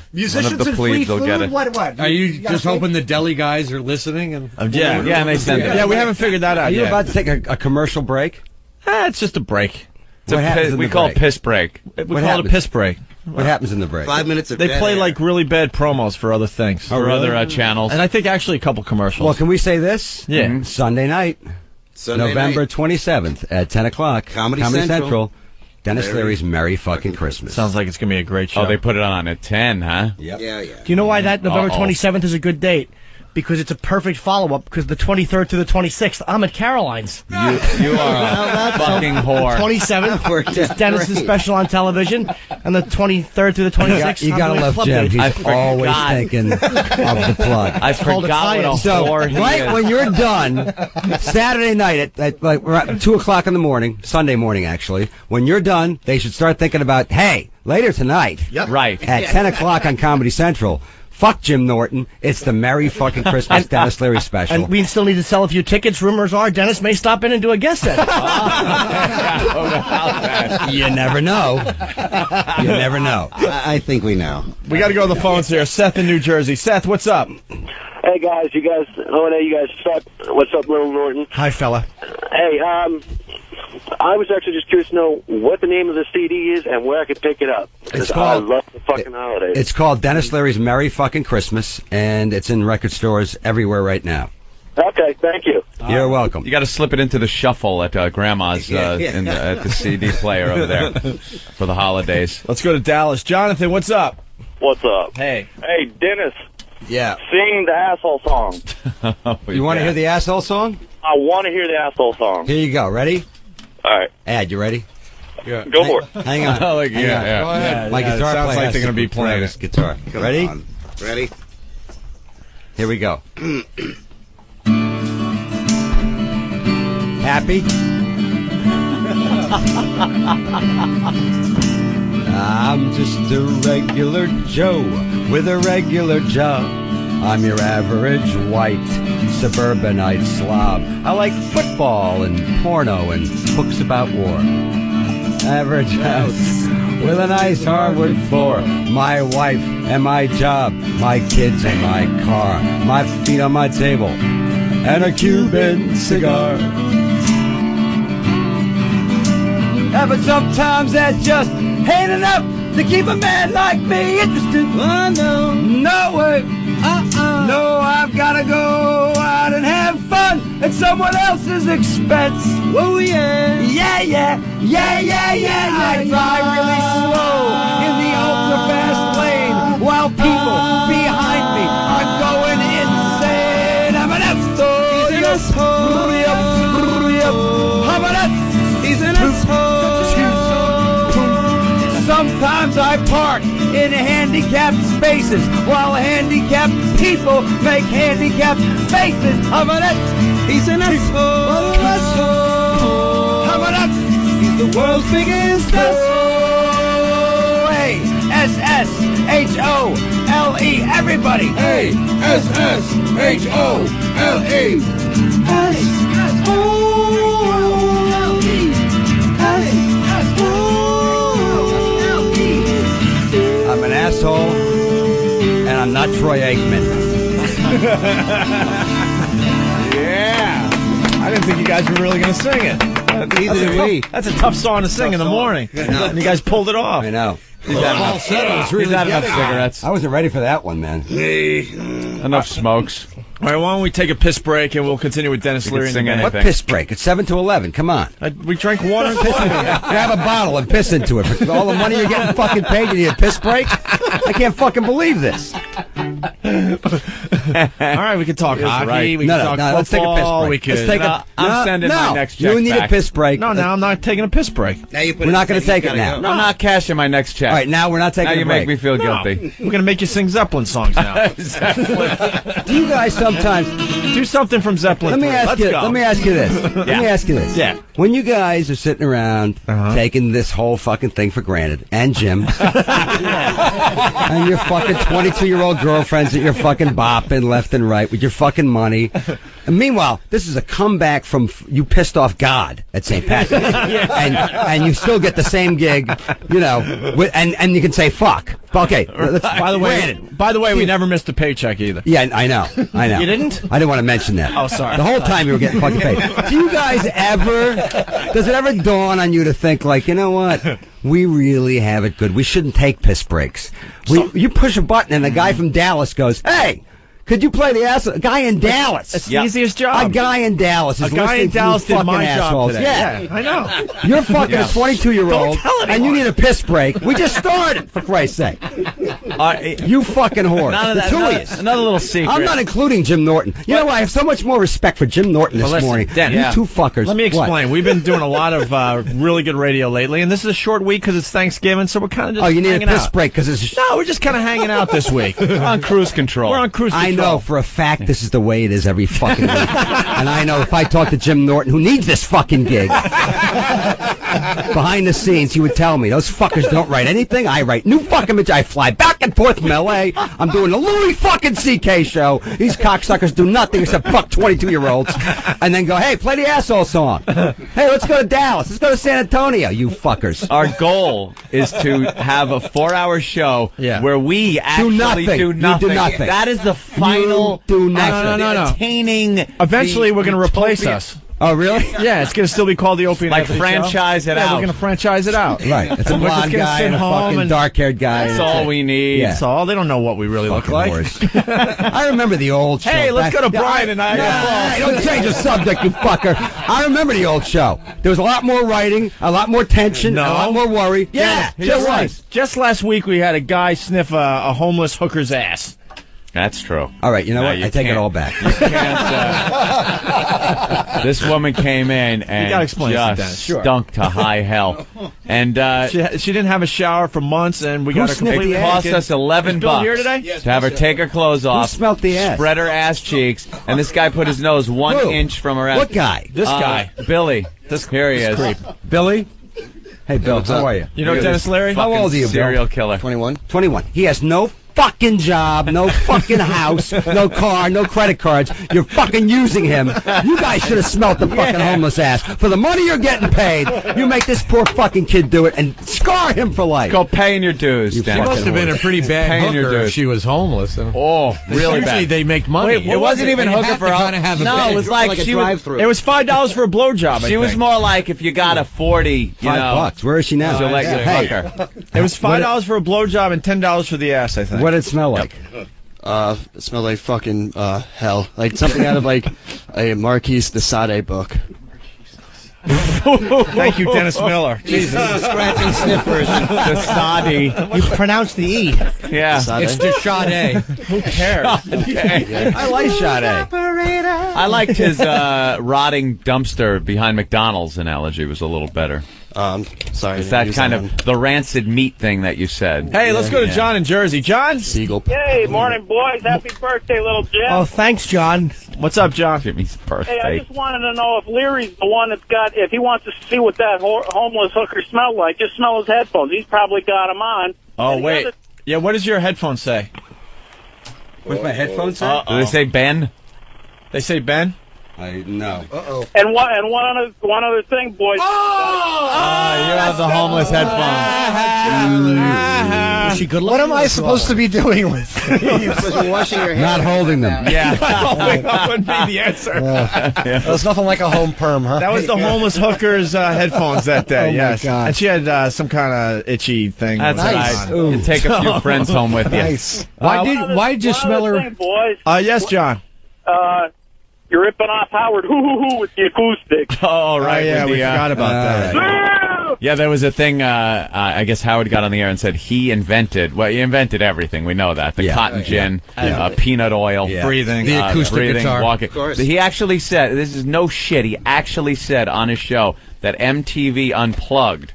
plebes will get it. What? Are you just hoping the deli guys are listening? And Yeah, and they send it. Yeah, we haven't figured that out Are you yet. about to take a commercial break? It's just a break. It's we call it piss break. We call it a piss break. What happens in the break? 5 minutes of They dead play air. like really bad promos for other things. Or other channels. And I think actually a couple commercials. Well, can we say this? Yeah. Sunday night, Sunday November night. 27th at 10 o'clock. Comedy Central. Dennis Very Leary's Merry Fucking Christmas. Sounds like it's going to be a great show. Oh, they put it on at 10, huh? Yep. Yeah. Do you know why that November Uh-oh. 27th is a good date? Because it's a perfect follow-up, because the 23rd to the 26th, I'm at Caroline's. You are a fucking whore. 27th is Dennis's special on television, and the 23rd to the 26th, You gotta love Jim. He's always thinking of the plug. I forgot what a So, whore he right is. when you're done, Saturday night at like we're at 2 o'clock in the morning, Sunday morning actually, when you're done, they should start thinking about, hey, later tonight Right. at 10 o'clock on Comedy Central, Fuck Jim Norton. It's the Merry fucking Christmas Dennis Leary special. And we still need to sell a few tickets. Rumors are Dennis may stop in and do a guest set. You never know. You never know. I think we know. We got to go to the phones here. Seth in New Jersey. Seth, what's up? Hey guys, you guys suck. What's up, Little Norton? Hi, fella. Hey, I was actually just curious to know what the name of the CD is and where I could pick it up. It's I called- love the fucking holidays. It's called Dennis Leary's Merry fucking Christmas, and it's in record stores everywhere right now. Okay, thank you. You're welcome. You got to slip it into the shuffle at Grandma's at the CD player over there for the holidays. Let's go to Dallas. Jonathan, what's up? What's up? Hey. Hey, Dennis. Yeah. Sing the asshole song. You want to hear the asshole song? I want to hear the asshole song. Here you go. Ready? All right. Ad, you ready? Yeah. Go for it. Hang on. Oh, like, Hang yeah, on. yeah. Go ahead. My guitar sounds player like has they're to gonna be play playing this guitar. Ready? Ready? Here we go. Happy? I'm just a regular Joe with a regular job. I'm your average white suburbanite slob. I like football and porno and books about war. Average house with a nice hardwood floor. My wife and my job, my kids and my car, my feet on my table, and a Cuban cigar. Yeah, but sometimes that just ain't enough to keep a man like me interested. Oh, no. No way. No, I've gotta go out and have fun at someone else's expense. Oh, yeah. Yeah. I drive really slow in the ultra-fast lane while people behind me are going insane. I'm an asshole. He's an asshole. I'm an asshole. He's an asshole. Sometimes I park in handicapped spaces while handicapped people make handicapped faces. I'm an asshole. He's an asshole. I'm an asshole. He's the world's biggest asshole. Hey, S-S-H-O-L-E. Everybody. Hey, S-S-H-O-L-E. Hey, S-O-L-E. Hey, I'm an asshole, and I'm not Troy Aikman. Yeah. I didn't think you guys were really going to sing it. Neither did we. That's a tough song to sing in the morning. And you guys pulled it off. I know. He's had enough cigarettes. I wasn't ready for that one, man. Enough smokes. All right, why don't we take a piss break and we'll continue with Dennis Leary. What piss break? It's 7 to 11. Come on. We drank water and piss into it. Grab a bottle and piss into it. For all the money you're getting fucking paid, you need a piss break? I can't fucking believe this. All right, we can talk hockey. Right. We can talk football. Let's take a piss break. We could. Let's take I'm sending my next check You need back. a piss break. No, I'm not taking a piss break. Now you put We're not going to take it now. I'm not cashing my next check. All right, now we're not taking Now a you break. make me feel guilty. We're going to make you sing Zeppelin songs now. Do you guys sometimes do something from Zeppelin? Let me ask you this. Let me ask you this. Yeah. When you guys are sitting around taking this whole fucking thing for granted, and Jim, and your fucking 22-year-old girlfriends that you're fucking bopping left and right with your fucking money, and meanwhile, this is a comeback from you pissed off God at St. Patrick's, and you still get the same gig, you know, and you can say fuck. Okay. By the way, we never missed a paycheck either. Yeah, I know. You didn't? I didn't want to mention that. Oh, sorry. The whole time you were getting fucking paid. Do you guys ever, does it ever dawn on you to think like, you know what? We really have it good. We shouldn't take piss breaks. You push a button and a guy from Dallas goes, hey, could you play the asshole? A guy in Dallas. It's the easiest job. A guy in Dallas is A guy in listening to Dallas you did fucking my job assholes. today. Yeah. I know. You're fucking a 22-year-old, Don't tell anyone. and you need a piss break. We just started, for Christ's sake. You fucking whore. The two of you. Another little secret. I'm not including Jim Norton. You know, I have so much more respect for Jim Norton this morning. Dan, you two fuckers. Let me explain. What? We've been doing a lot of really good radio lately, and this is a short week because it's Thanksgiving, so we're kind of just you need a hanging piss out. break because it's... No, we're just kind of hanging out this week. We're on cruise control. We're on cruise control. I know for a fact this is the way it is every fucking week. And I know if I talk to Jim Norton, who needs this fucking gig, behind the scenes, he would tell me, those fuckers don't write anything. I write new fucking material. I fly back and forth from L.A. I'm doing the Louis fucking C.K. show. These cocksuckers do nothing except fuck 22-year-olds. And then go, hey, play the asshole song. Hey, let's go to Dallas. Let's go to San Antonio, you fuckers. Our goal is to have a 4-hour show where we actually do nothing. You do nothing. That is the final attaining. Eventually, we're going to replace us. Oh, really? Yeah, it's going to still be called the Opie and Like Anthony franchise show. it out. We're going to franchise it out. Right. It's a We're just blonde gonna guy sit and a home fucking dark-haired guy. That's all we need. That's all. They don't know what we really look like. I remember the old show. Hey, let's go to Brian and I. Hey, don't change the subject, you fucker. I remember the old show. There was a lot more writing, a lot more tension, a lot more worry. Yeah, there was. Just last week, we had a guy sniff a homeless hooker's ass. That's true. All right, you know what? I take it all back. You can't. This woman came in and just stunk to high hell. And she didn't have a shower for months, and we got her completely It cost us $11 Bill here today? to have her take her clothes off, smelled the ass? spread her ass cheeks, and this guy put his nose 1 inch from her ass. What guy? This guy. Billy. Here he is. Creep. Billy? Hey, Bill, how are you? You know Dennis Leary? How old are you, Bill? Serial killer. 21. 21. He has no fucking job, no fucking house, no car, no credit cards. You're fucking using him. You guys should have smelt the fucking homeless ass. For the money you're getting paid, you make this poor fucking kid do it and scar him for life. Go paying your dues. She must have been a pretty bad hooker if she was homeless. Oh, really bad. Usually they make money. It wasn't even hooker for all. No, it was like she was. It was $5 for a blowjob. She was more like if you got a 40, you know. $5. Where is she now? She'll let you fuck her. It was $5 for a blowjob and $10 for the ass, I think. What did it smell like? It smelled like fucking hell. Like something out of like a Marquis de Sade book. Thank you, Dennis Miller. Jesus, the scratching sniff version. De Sade. You pronounced the E. Yeah. It's de Sade. Who cares? I like Sade. I liked his rotting dumpster behind McDonald's analogy was a little better. Sorry. It's that kind of the rancid meat thing that you said. Hey, let's go to John in Jersey. John? Siegel. Hey, morning, boys. Happy birthday, little Jim. Oh, thanks, John. What's up, John? Jimmy's birthday. Hey, I just wanted to know if Leary's the one that's got, if he wants to see what that homeless hooker smelled like, just smell his headphones. He's probably got them on. Oh, wait. Yeah, what does your headphones say? What's my headphones say? Do they say Ben? They say Ben? No. Uh-oh. And one other thing, boys. You have the homeless headphones. Was she good What am I supposed to be doing with Washing your hands. Not holding them. Yeah. That would be the answer. There's nothing like a home perm, huh? That was the homeless hooker's headphones that day, yes. God. And she had some kind of itchy thing. That's nice. right. You take a few friends home with you. Nice. Why did you smell her? Thing, boys. Yes, John. You're ripping off Howard HooHooHoo with the acoustic. Oh, right. Yeah, we forgot about that. Yeah, there was a thing, I guess Howard got on the air and said he invented everything. We know that. The cotton gin, peanut oil, breathing, the acoustic breathing, guitar. walking. He actually said, this is no shit, he actually said on his show that MTV Unplugged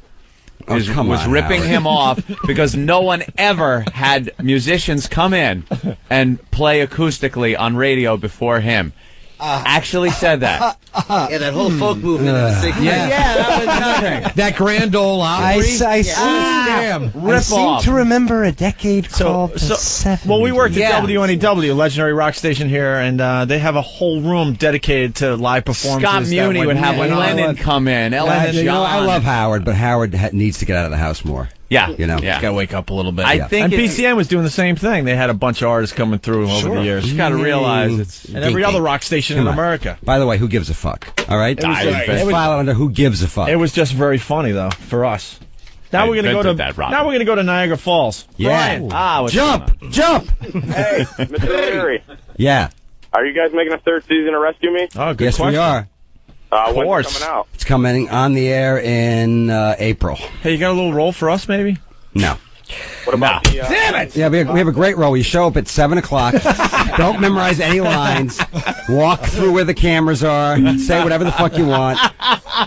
was ripping him off because no one ever had musicians come in and play acoustically on radio before him. Actually said that. Yeah, that whole folk movement in the 60s. Yeah, that was nothing. That Grand Ole Opry. I seem to remember a decade called the 70s. Well, we worked at WNEW, legendary rock station here, and they have a whole room dedicated to live performances. Scott Muni would have Lennon come in. Ellen John. You know, I love Howard, but Howard needs to get out of the house more. Yeah, you know, yeah. Gotta wake up a little bit. I think and BCN was doing the same thing. They had a bunch of artists coming through over the years. You gotta realize it's and every other rock station in America. By the way, who gives a fuck? All right, It was file it under who gives a fuck. It was just very funny though for us. Now we're gonna go to Niagara Falls. Yeah. Brian. Jump. Hey, Mr. Leary. Yeah. Are you guys making a third season of Rescue Me? Oh, good Yes, question. we are. When's it coming out? It's coming on the air in April. Hey, you got a little role for us, maybe? No. What about the... Damn it! Yeah, we have a great role. You show up at 7 o'clock. Don't memorize any lines. Walk through where the cameras are. Say whatever the fuck you want.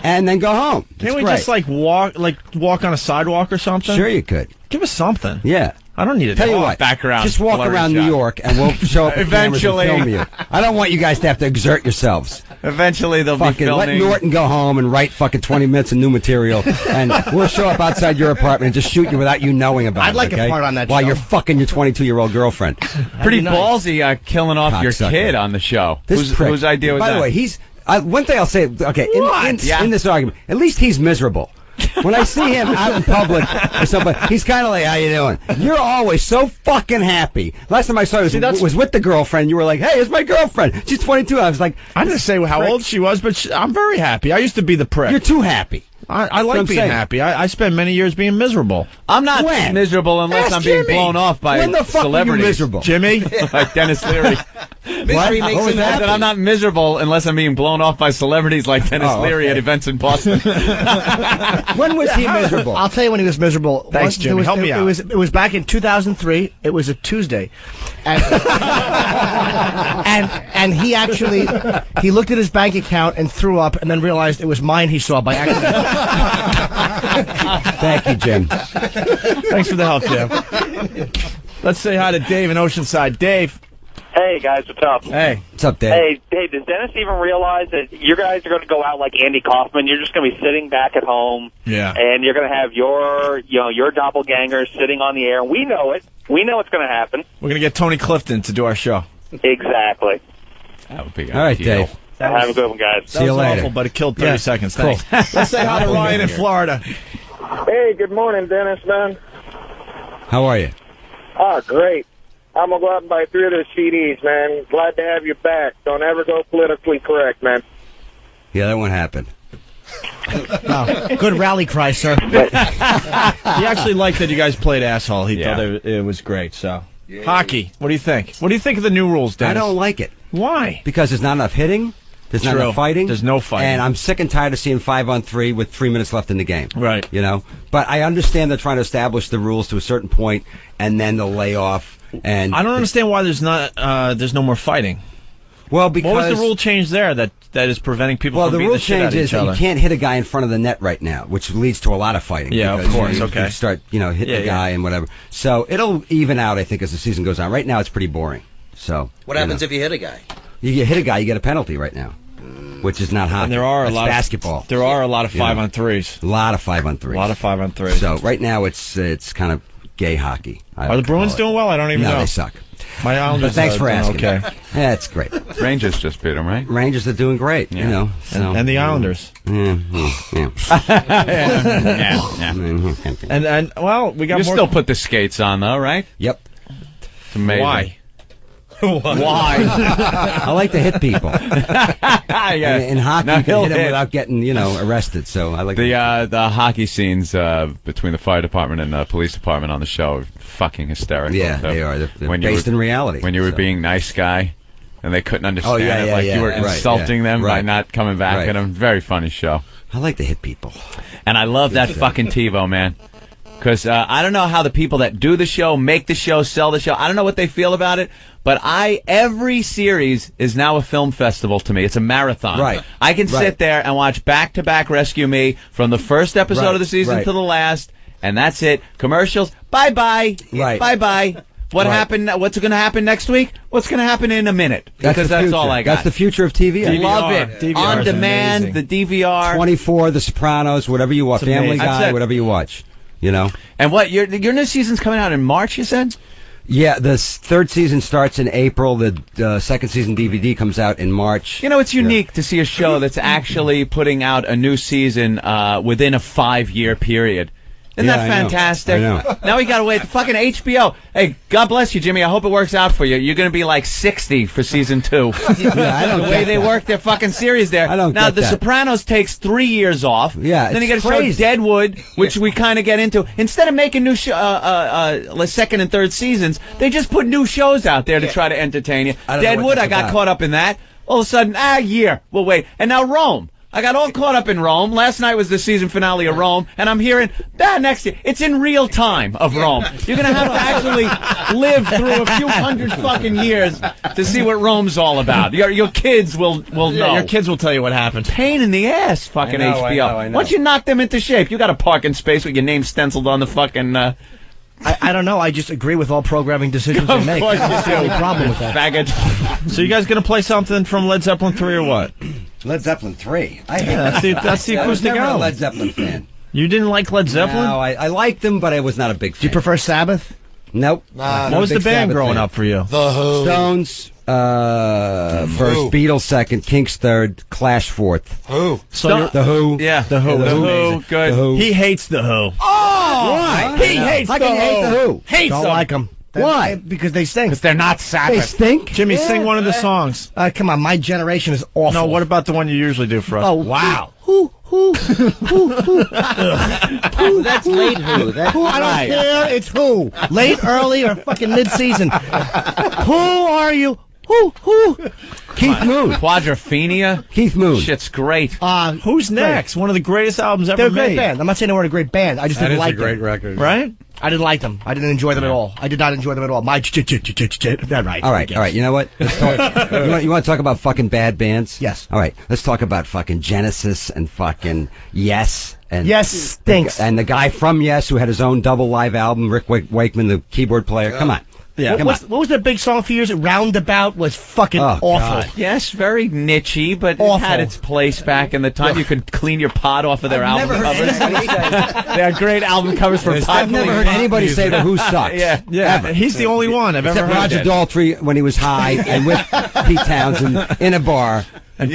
And then go home. Can't we just walk on a sidewalk or something? Sure you could. Give us something. Yeah. I don't need it. Tell you what, background. just walk blurry around shot. New York and we'll show up with cameras and Eventually. film you. I don't want you guys to have to exert yourselves. Eventually they'll be Fucking filming. let Norton go home and write fucking 20 minutes of new material, and we'll show up outside your apartment and just shoot you without you knowing about it. I'd like a okay? part on that While show. you're fucking your 22-year-old girlfriend. Pretty ballsy killing off your Cocksucker. kid on the show. This prick. Whose idea was By that? the way, one thing I'll say, okay, in this argument, at least he's miserable. When I see him out in public or something, he's kind of like, how you doing? You're always so fucking happy. Last time I saw you was with the girlfriend. You were like, hey, it's my girlfriend. She's 22. I was like, I didn't say how old she was, but I'm very happy. I used to be the prick. You're too happy. I like being happy. I spent many years being miserable. I'm not miserable unless Ask I'm being Jimmy. blown off by When the fuck were you celebrities. miserable? Jimmy? Like Dennis Leary. Misery makes him I happy. said I'm not miserable unless I'm being blown off by celebrities like Dennis Leary at events in Boston. When was he miserable? I'll tell you when he was miserable. Thanks, Jimmy. Help me out. It was back in 2003. It was a Tuesday, and and he actually he looked at his bank account and threw up, and then realized it was mine he saw by accident. Thank you, Jim. Thanks for the help, Jim. Let's say hi to Dave in Oceanside. Dave. Hey guys, what's up? Hey. What's up, Dave? Hey, does Dennis even realize that you guys are going to go out like Andy Kaufman? You're just going to be sitting back at home, and you're going to have your doppelganger sitting on the air. We know it. We know it's going to happen. We're going to get Tony Clifton to do our show. Exactly. That would be all right, Dave. Have a good one, guys. That was awful, but it killed 30 seconds. Thanks. Let's say hi to Ryan in Florida. Hey, good morning, Dennis, man. How are you? Oh, great. I'm going to go out and buy 3 of those CDs, man. Glad to have you back. Don't ever go politically correct, man. Yeah, that won't happen. Oh, good rally cry, sir. He actually liked that you guys played asshole. He thought it was great. So, hockey. What do you think? What do you think of the new rules, Dennis? I don't like it. Why? Because there's not enough hitting. There's not enough fighting. There's no fighting. And I'm sick and tired of seeing 5-on-3 with 3 minutes left in the game. Right. You know? But I understand they're trying to establish the rules to a certain point, and then they'll lay off. And I don't understand why there's no more fighting. Well, because what was the rule change there that is preventing people from the beating rule the shit out change of is each that other? you can't hit a guy in front of the net right now, which leads to a lot of fighting. Yeah, of because, course. You Okay. start, hitting the guy and whatever. So it'll even out, I think, as the season goes on. Right now, it's pretty boring. So What happens if you hit a guy? You hit a guy, you get a penalty right now, which is not hockey. And there are That's a lot basketball. Of there are a lot of 5-on-3s. A lot of 5-on-3s. A lot of 5-on-3s. So right now it's kind of gay hockey. Are the Bruins doing well? I don't even know. No, they suck. My Islanders. But thanks for doing asking. Okay. Yeah, it's great. Rangers just beat them, right? Rangers are doing great. Yeah. You know. So, And the Islanders. Yeah. And well, we got You more. still put the skates on, though, right? Yep. It's amazing. Why? Why? I like to hit people. Yeah. In hockey, No, you can he'll hit them hit. without getting, arrested. So I like The hockey scenes between the fire department and the police department on the show are fucking hysterical. Yeah, they are. They're When you based were- in reality. When you were so. being nice guy, and they couldn't understand it, like you were right, insulting them by right. not coming back Right. at them. Very funny show. I like to hit people. And I love that fucking TiVo, man. Because I don't know how the people that do the show, make the show, sell the show, I don't know what they feel about it, but every series is now a film festival to me. It's a marathon. Right. I can sit there and watch back-to-back Rescue Me from the first episode Right, of the season right. to the last, and that's it. Commercials, bye-bye. Right. Bye-bye. What Right. happened? What's going to happen next week? What's going to happen in a minute? Because the that's future. all I got. That's the future of TV. I love it. DVR On is demand, amazing. the DVR. 24, The Sopranos, whatever you watch, It's Family amazing. That's Guy, it. whatever you watch. And what your new season's coming out in March? You said. Yeah, the third season starts in April. The second season DVD comes out in March. It's unique to see a show that's actually putting out a new season within a 5-year period. Isn't Yeah, that I know. fantastic? I know. Now we got to wait. The fucking HBO. Hey, God bless you, Jimmy. I hope it works out for you. You're going to be like 60 for season 2. Yeah, I don't the way get they that. work their fucking series there. I don't now, get The that. Sopranos takes 3 years off. Yeah, Then you got it's to show crazy. Deadwood, which we kind of get into. Instead of making new second and third seasons, they just put new shows out there to try to entertain you. I don't know what Deadwood, that's I got about. caught up in that. All of a sudden, a year. We'll wait. And now Rome. I got all caught up in Rome. Last night was the season finale of Rome, and I'm hearing, next year, it's in real time of Rome. You're going to have to actually live through a few hundred fucking years to see what Rome's all about. Your kids will know. Your kids will tell you what happened. Pain in the ass, fucking I know, HBO. I know. Once you knock them into shape, you got a parking space with your name stenciled on the fucking I don't know. I just agree with all programming decisions they make. course you That's the do. only problem with that. Faggot. So you guys gonna play something from Led Zeppelin 3 or what? Led Zeppelin 3. I hate that's the I was acoustic never a album. Led Zeppelin fan. You didn't like Led Zeppelin? No, I liked them, but I was not a big fan. Do you prefer Sabbath? Nope. What was the band growing up for you? The Who. Stones, first, Beatles second, Kinks third, Clash fourth. Who? So The Who. yeah, the Who. The Who. Good. The Who. He hates the Who. Why? He hates How the can you hate Who. the Who? Hates Don't them. like them. Why? Because they stink. Because they're not They Sabbath. stink. Jimmy, sing one of the songs. Come on, my generation is awful. No, what about the one you usually do for us? Oh, wow. Who? That's late Who. That's Who? I don't care. It's who. Late, early, or fucking mid-season. Who are you? Who? Keith Moon. Quadrophenia. Keith Moon. Shit's great. Who's next? One of the greatest albums ever They're a great made. band. I'm not saying they weren't a great band. I just That didn't is like a great them. record. Right? I didn't like them. I didn't enjoy them at all. I did not enjoy them at all. My that right. All right. You know what? Let's talk, you want to talk about fucking bad bands? Yes. All right. Let's talk about fucking Genesis and fucking Yes. And Yes stinks. And the guy from Yes who had his own double live album, Rick Wakeman, the keyboard player. Come on. Yeah. Come on. What was that big song for years? Roundabout was fucking awful. God. Yes, very nichey, but Awful. it had its place back in the time. You could clean your pot off of their I've album never heard covers. anybody say They had great album covers for pot. I've never heard anybody say the Who sucks. Yeah. Yeah. He's the only one I've ever Except heard. Roger Daltrey when he was high and with Pete Townsend in a bar. And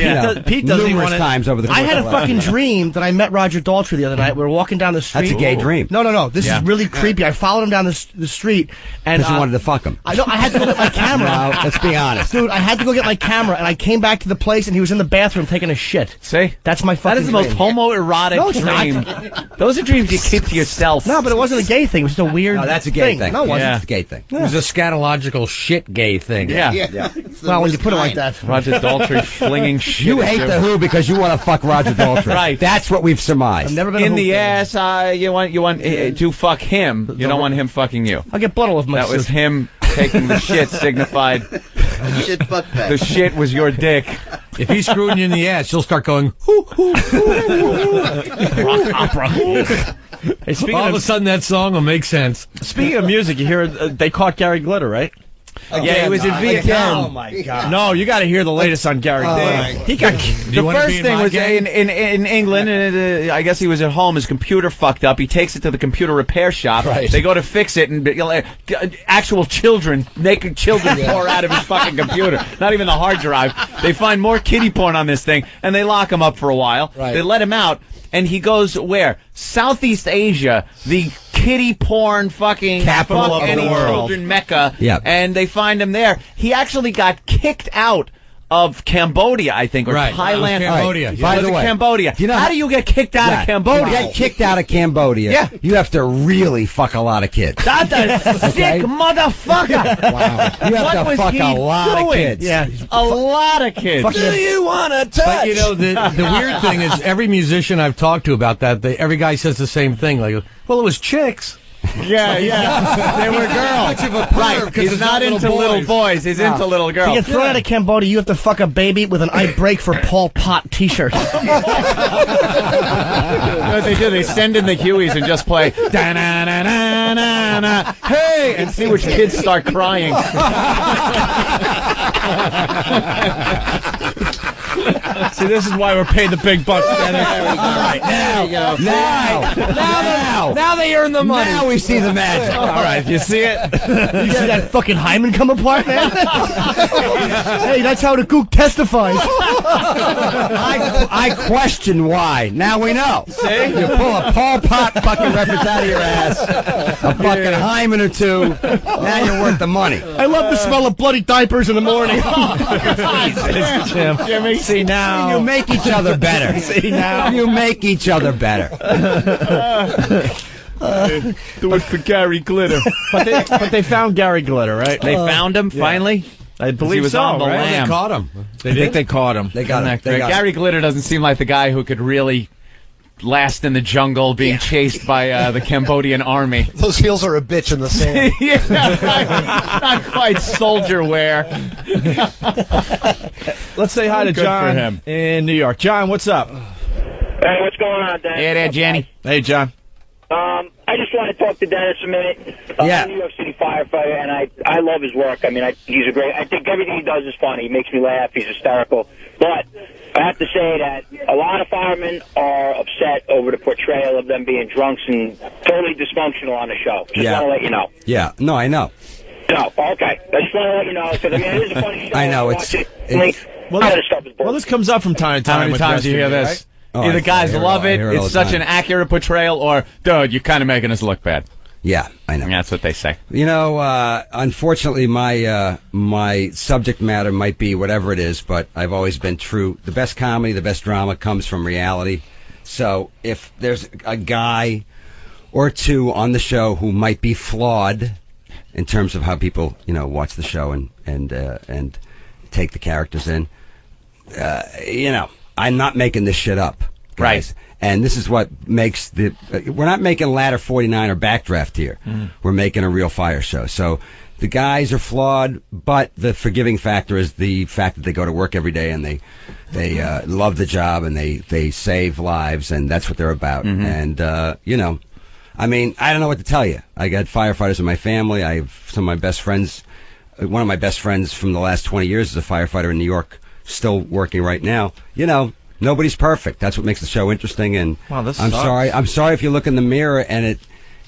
Pete doesn't numerous wanna- times over the course I had a of life. fucking dream that I met Roger Daltrey the other night. We were walking down the street. That's a gay dream. No. This is really creepy. I followed him down the street, and Because you wanted to fuck him. I had to go get my camera. No, let's be honest. Dude, I had to go get my camera, and I came back to the place, and he was in the bathroom taking a shit. See? That's my fucking That is the most dream. homoerotic No, it's not. dream. Those are dreams you keep to yourself. No, but it wasn't a gay thing. It was just a weird No, that's a gay thing. No, it wasn't. Yeah. It's a gay thing. It was a scatological shit gay thing. Yeah. Well, when you put it like that. Roger Daltrey flinging shit. You at hate the Who because you want to fuck Roger Daltrey. Right. That's what we've surmised. I've never been a in Who the fan. ass. You want to fuck him. You don't want him fucking you. I'll get blood all over my That was suit. him taking the shit. Signified Shit fuck the shit was your dick. If he's screwing you in the ass, you'll start going, hoo, hoo, Rock opera. Hey, all of a sudden that song will make sense. Speaking of music, you hear they caught Gary Glitter, right? Yeah, he was in Vietnam. Oh my god. No, you got to hear the latest on Gary Glitter. He got The first thing was in England, and I guess he was at home. His computer fucked up. He takes it to the computer repair shop. Right. They go to fix it, and actual children, naked children, pour out of his fucking computer. Not even the hard drive. They find more kiddie porn on this thing, and they lock him up for a while. Right. They let him out, and he goes where? Southeast Asia, the kiddie porn fucking Capital fuck of the any world. children mecca. Yep. And they find him there. He actually got kicked out of Cambodia, I think, or Right. Thailand. Cambodia. Right. Yeah. By the way, Cambodia. You know how do you get kicked out of To Cambodia? get kicked out of Cambodia, Yeah. you have to really fuck a lot of kids. That's a sick motherfucker. Wow. You have What to was fuck he a lot of doing? kids. Yeah. A lot of kids. Fuck Do you want to touch? But you know, the weird thing is every musician I've talked to about that, every guy says the same thing. Like, well, it was chicks. Yeah. They were girls. Much of a perv, Right. 'cause He's it's not not into little boys. He's into little To girls. get thrown out of Cambodia, you have to fuck a baby with an I break for Paul Pot t-shirt. You know what they do? They send in the Hueys and just play da-na-na-na-na-na, hey, and see which kids start crying. See, this is why we're paid the big bucks. Now they earn the money. Now we see the magic. All right, you see it? You see that fucking hymen come apart, man? Hey, that's how the gook testifies. I question why. Now we know. See? You pull a Paul Pot fucking reference out of your ass, a fucking hymen or two, now you're worth the money. I love the smell of bloody diapers in the morning. Jesus, Jim. Jimmy, see now. You make each other better. See now. You make each other better. Do it for Gary Glitter. But they found Gary Glitter, right? They found him finally. I believe he was so, on the right? lam. They caught him. I think they caught him. They got it. They got Gary Glitter doesn't seem like the guy who could really last in the jungle being chased by the Cambodian army. Those heels are a bitch in the sand. Yeah, not quite soldier wear. Let's say hi to Good John for him. in New York. John, what's up? Hey, what's going on, Dan? Hey there, Jenny. Hey, John. I just want to talk to Dennis a minute. Yeah. I'm a New York City firefighter, and I love his work. I mean, he's a great. I think everything he does is funny. He makes me laugh. He's hysterical. But I have to say that a lot of firemen are upset over the portrayal of them being drunks and totally dysfunctional on the show. Just want to let you know. Yeah. No, I know. No, okay. I just want to let you know, because, I mean, it is a funny show. I know, Well, this comes up from time to time. How many with times do you hear wrestling, this? right? Either guys love it, it's such an accurate portrayal, or, dude, you're kind of making us look bad. Yeah, I know. And that's what they say. You know, unfortunately, my subject matter might be whatever it is, but I've always been true. The best comedy, the best drama comes from reality. So if there's a guy or two on the show who might be flawed in terms of how people, watch the show and take the characters in, I'm not making this shit up, guys. Right. And this is what makes we're not making Ladder 49 or Backdraft here. We're making a real fire show. So the guys are flawed, but the forgiving factor is the fact that they go to work every day and they love the job and they save lives, and that's what they're about. And, I mean, I don't know what to tell you. I got firefighters in my family. I have some of my best friends. One of my best friends from the last 20 years is a firefighter in New York, still working right now. Nobody's perfect. That's what makes the show interesting. And wow, this I'm sucks. sorry. I'm sorry if you look in the mirror and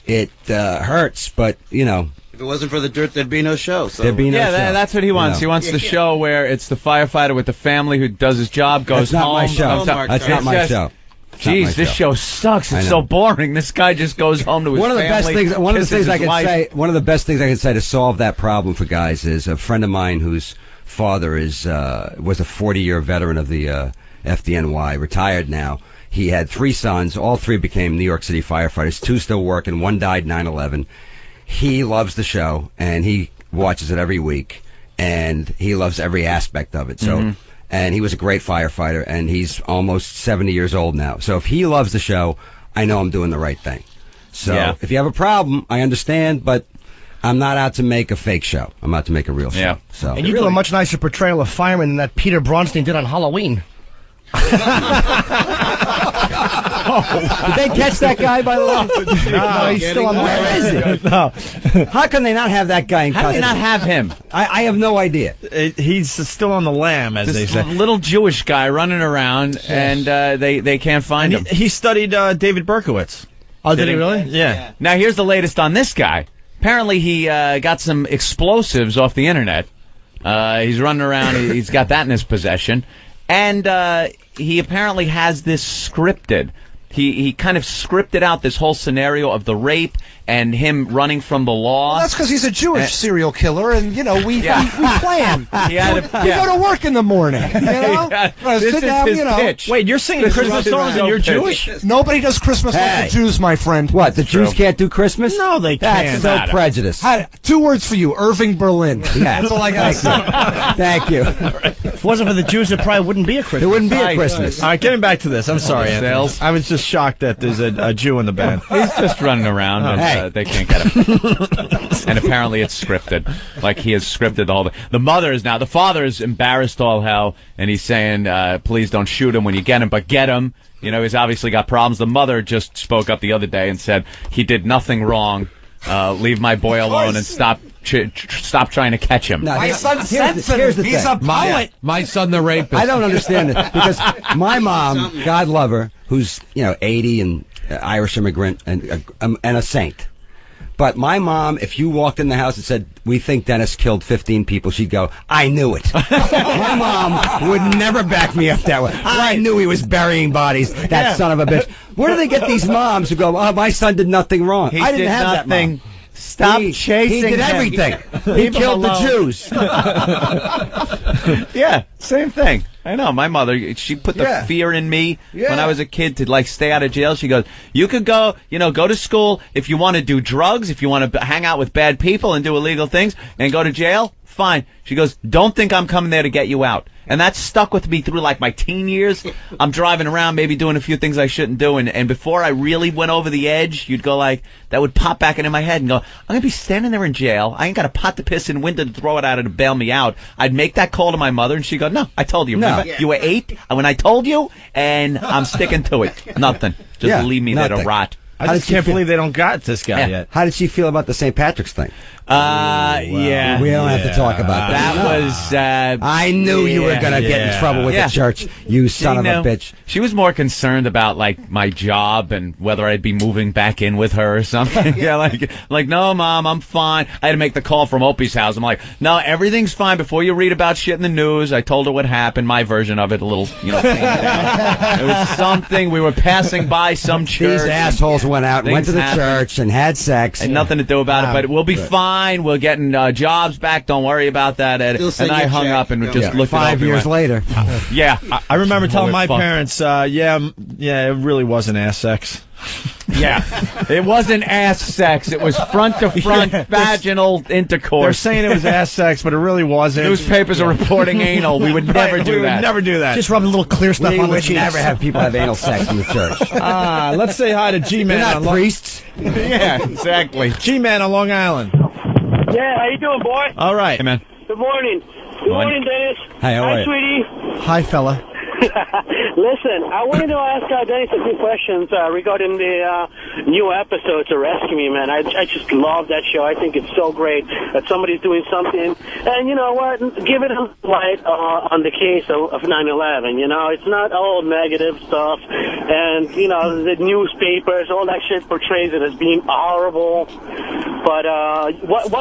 it hurts, but If it wasn't for the dirt, there'd be no show. So. There'd be no show. That's what he wants. He wants the show where it's the firefighter with the family who does his job, goes That's not home. my show. That's not my show. Jeez, this show sucks. It's so boring. This guy just goes home to his family. One of the best things I can say to solve that problem for guys is a friend of mine whose father was a 40-year veteran of the FDNY, retired now. He had 3 sons. All 3 became New York City firefighters. 2 still working. 1 died 9/11. He loves the show and he watches it every week, and he loves every aspect of it. So. And he was a great firefighter, and he's almost 70 years old now. So if he loves the show, I know I'm doing the right thing. So if you have a problem, I understand, but I'm not out to make a fake show. I'm out to make a real show. So And you do a much nicer portrayal of fireman than that Peter Bronstein did on Halloween. Did they catch that guy, by the way? No, he's still on the Where is he? No. How can they not have that guy in How do costume? they not have him? I have no idea. He's still on the lam, as they This say. little Jewish guy running around, and they can't find him. He studied David Berkowitz. Oh, did he really? Yeah. Now, here's the latest on this guy. Apparently, he got some explosives off the internet. He's running around. He's got that in his possession. And he apparently has this scripted. He kind of scripted out this whole scenario of the rape and him running from the law. Well, that's because he's a Jewish serial killer, and we plan. He had We go to work in the morning. This Sit is down, his pitch. Wait, you're singing Christmas songs and you're Jewish? Nobody does Christmas like the Jews, my friend. What, the Jews can't do Christmas? No, they can't. That's so prejudiced. 2 words for you, Irving Berlin. Yeah. That's all I got to say. Thank you. If it wasn't for the Jews, it probably wouldn't be a Christmas. There wouldn't be a Christmas. All right, getting back to this. I'm sorry, Anthony. I was just shocked that there's a Jew in the band. He's just running around, and they can't get him. And apparently it's scripted. Like, he has scripted the whole thing. The mother is now, the father is embarrassed all hell, and he's saying, please don't shoot him when you get him, but get him. He's obviously got problems. The mother just spoke up the other day and said, he did nothing wrong. Leave my boy alone and stop trying to catch him. No, My son's here's sensitive. the He's thing. a poet. My son, the rapist. I don't understand it because my mom, God love her, who's 80 and Irish immigrant and a saint. But my mom, if you walked in the house and said, we think Dennis killed 15 people, she'd go, I knew it. My mom would never back me up that way. I knew he was burying bodies, that son of a bitch. Where do they get these moms who go, oh, my son did nothing wrong? I didn't have that mom. Stop chasing He did him. everything. He killed the Jews. Yeah, same thing. I know. My mother, she put the fear in me when I was a kid to stay out of jail. She goes, you could go to school if you want to do drugs, if you want to hang out with bad people and do illegal things and go to jail, fine. She goes, don't think I'm coming there to get you out. And that stuck with me through my teen years. I'm driving around, maybe doing a few things I shouldn't do. And before I really went over the edge, you'd go that would pop back into my head and go, I'm going to be standing there in jail. I ain't got a pot to piss in, window to throw it out of to bail me out. I'd make that call to my mother and she'd go, no, I told you. Remember? You were 8 when I told you, and I'm sticking to it. Nothing. Just leave me there to rot. I just can't believe they don't got this guy yet. How did she feel about the St. Patrick's thing? Yeah. We don't have to talk about that. That was. I knew you were going to get in trouble with the church, you son of a bitch. She was more concerned about like my job and whether I'd be moving back in with her or something. like no, Mom, I'm fine. I had to make the call from Opie's house. I'm like, no, everything's fine. Before you read about shit in the news, I told her what happened, my version of it, a little, came down. It was something. We were passing by some church. These assholes went out and went to the church and had sex. Had nothing to do about it, but we'll be fine. We're getting jobs back. Don't worry about that, Ed. And I hung up and just looked at 5 years later. Yeah. I remember telling my parents, it really wasn't ass sex. Yeah. It wasn't ass sex. It was front-to-front vaginal intercourse. They're saying it was ass sex, but it really wasn't. Newspapers are reporting anal. We would never do that. We would never do that. Just rub a little clear stuff on the cheeks. We would never have people have anal sex in the church. Let's say hi to G-Man. They're not priests. Yeah, exactly. G-Man on Long Island. Yeah, how you doing, boy? All right. Hey, man. Good morning. Good morning, Dennis. Hi, how are you? Sweetie. Hi, fella. Listen, I wanted to ask Dennis a few questions regarding the new episodes of Rescue Me, man. I just love that show. I think it's so great that somebody's doing something. And you know what? Give it a light on the case of 9/11. You know, it's not all negative stuff. And, you know, the newspapers, all that shit portrays it as being horrible. But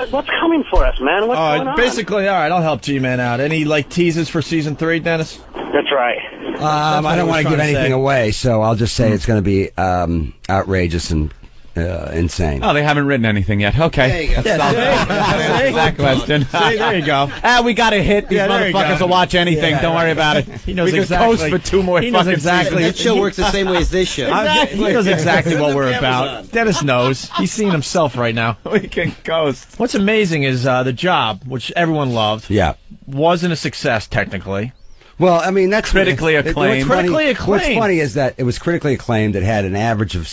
what's coming for us, man? What's going on? Basically, all right, I'll help G-Man out. Any, teases for season 3, Dennis? That's right. I don't want to give anything away, so I'll just say it's going to be outrageous and insane. Oh, they haven't written anything yet. Okay. That's that question. See, there you go. We got a hit. These motherfuckers will watch anything. Don't worry about it. He knows we exactly. Coast for 2 more he knows fucking exactly. That show works the same way as this show. He knows exactly what we're about. Dennis knows. He's seeing himself right now. We can coast. What's amazing is The Job, which everyone loved. Yeah. Wasn't a success, technically. Well, I mean, that's critically acclaimed. What's funny is that it was critically acclaimed. It had an average of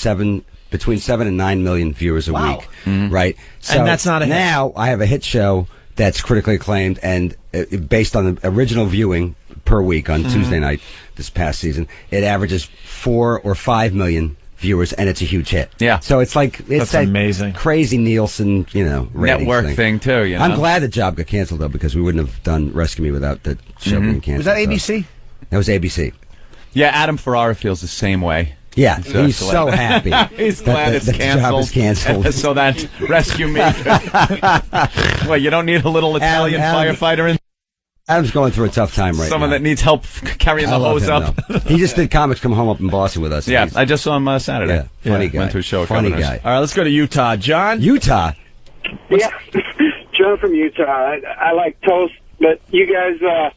between 7 and 9 million viewers a week, right? So and that's not a hit. Now I have a hit show that's critically acclaimed, and based on the original viewing per week on Tuesday night this past season, it averages 4 or 5 million viewers, and it's a huge hit. Yeah. So it's that's amazing. Crazy Nielsen, network thing too. I'm glad the Job got canceled though, because we wouldn't have done Rescue Me without the show being canceled. Was that ABC? That was ABC. Yeah, Adam Ferrara feels the same way. Yeah, he's so happy. He's glad it's canceled. The Job is canceled. So that Rescue Me. Well, you don't need a little Italian firefighter in. Adam's going through a tough time right now. Someone that needs help carrying the hose up. He just did Comics Come Home up in Boston with us. Yeah, I just saw him Saturday. Yeah, funny guy. Went to a show. Funny guy. All right, let's go to Utah. John? Utah? Yeah, John from Utah. I like toast, but you guys are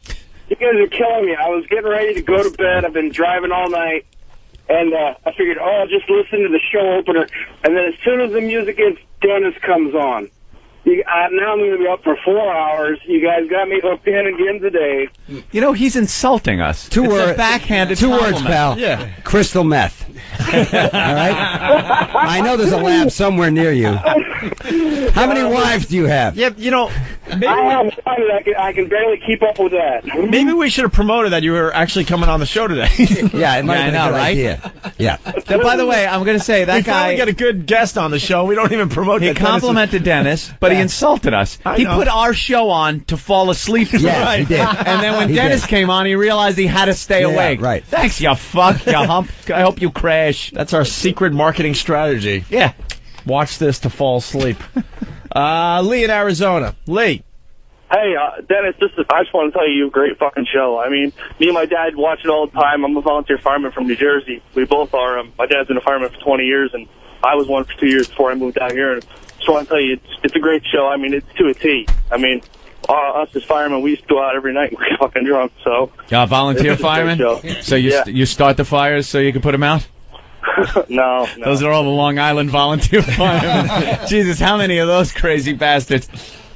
killing me. I was getting ready to go to bed. I've been driving all night, and I figured, I'll just listen to the show opener. And then as soon as the music hits, Dennis comes on. Now I'm going to be up for 4 hours. You guys got me hooked in again today. He's insulting us. Two words. Backhanded. 2 words, pal. Yeah. Crystal meth. All right? I know there's a lab somewhere near you. How many wives do you have? Yeah, maybe I have one. I can barely keep up with that. Maybe we should have promoted that you were actually coming on the show today. Yeah, it might have been a good idea. Yeah. By the way, I'm going to say that guy. We get a good guest on the show. We don't even promote. He complimented Dennis, but he insulted us. He put our show on to fall asleep. Yeah, he did. And then when Dennis came on, he realized he had to stay awake. Right. Thanks, you fuck, you hump. I hope you crash. That's our secret marketing strategy. Yeah. Watch this to fall asleep. Lee in Arizona. Lee. Hey, Dennis, I just want to tell you a great fucking show. I mean, me and my dad watch it all the time. I'm a volunteer fireman from New Jersey. We both are. My dad's been a fireman for 20 years, and I was one for 2 years before I moved out here. And just want to tell you, it's a great show. I mean, it's to a T. I mean, us as firemen, we used to go out every night and get fucking drunk. So, volunteer fireman? So you start the fires so you can put them out? No. Those are all the Long Island volunteer firemen. Jesus, how many of those crazy bastards?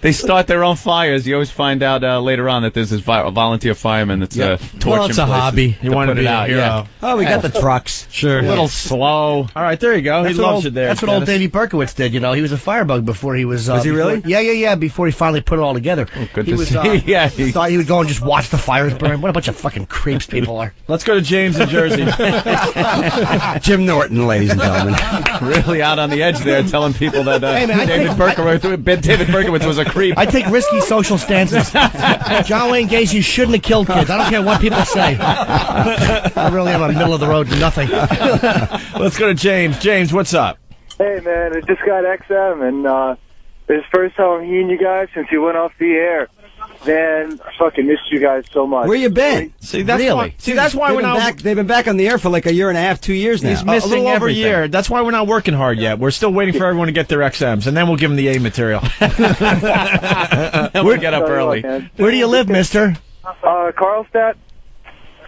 They start their own fires. You always find out later on that there's this volunteer fireman that's torching Well, it's a places hobby. You want to be a hero. Yeah. Oh, we got the trucks. Sure. A little slow. All right, there you go. He loves it there. That's what old Davey Berkowitz did. You know, he was a firebug before he was. Was he really? Yeah. Before he finally put it all together. Oh, good he to was, see. Yeah. He thought he would go and just watch the fires burn. What a bunch of fucking creeps people are. Let's go to James in Jersey. Jim Norton, ladies and gentlemen. Really out on the edge there, telling people that Hey, man, David Berkowitz was a creep. I take risky social stances. John Wayne Gacy shouldn't have killed kids. I don't care what people say. I really am on the middle of the road to nothing. Let's go to James. James, what's up? Hey, man, I just got XM, and it's the first time I'm hearing you guys since you went off the air. Man, I fucking missed you guys so much. Where you been? See, that's why. See, that's why we're not. They've been back on the air for like a year and a half, 2 years now. He's missing a little over a year. That's why we're not working hard yet. We're still waiting for everyone to get their XMs, and then we'll give them the A material. We'll get up early. Where do you live, mister? Carlstadt.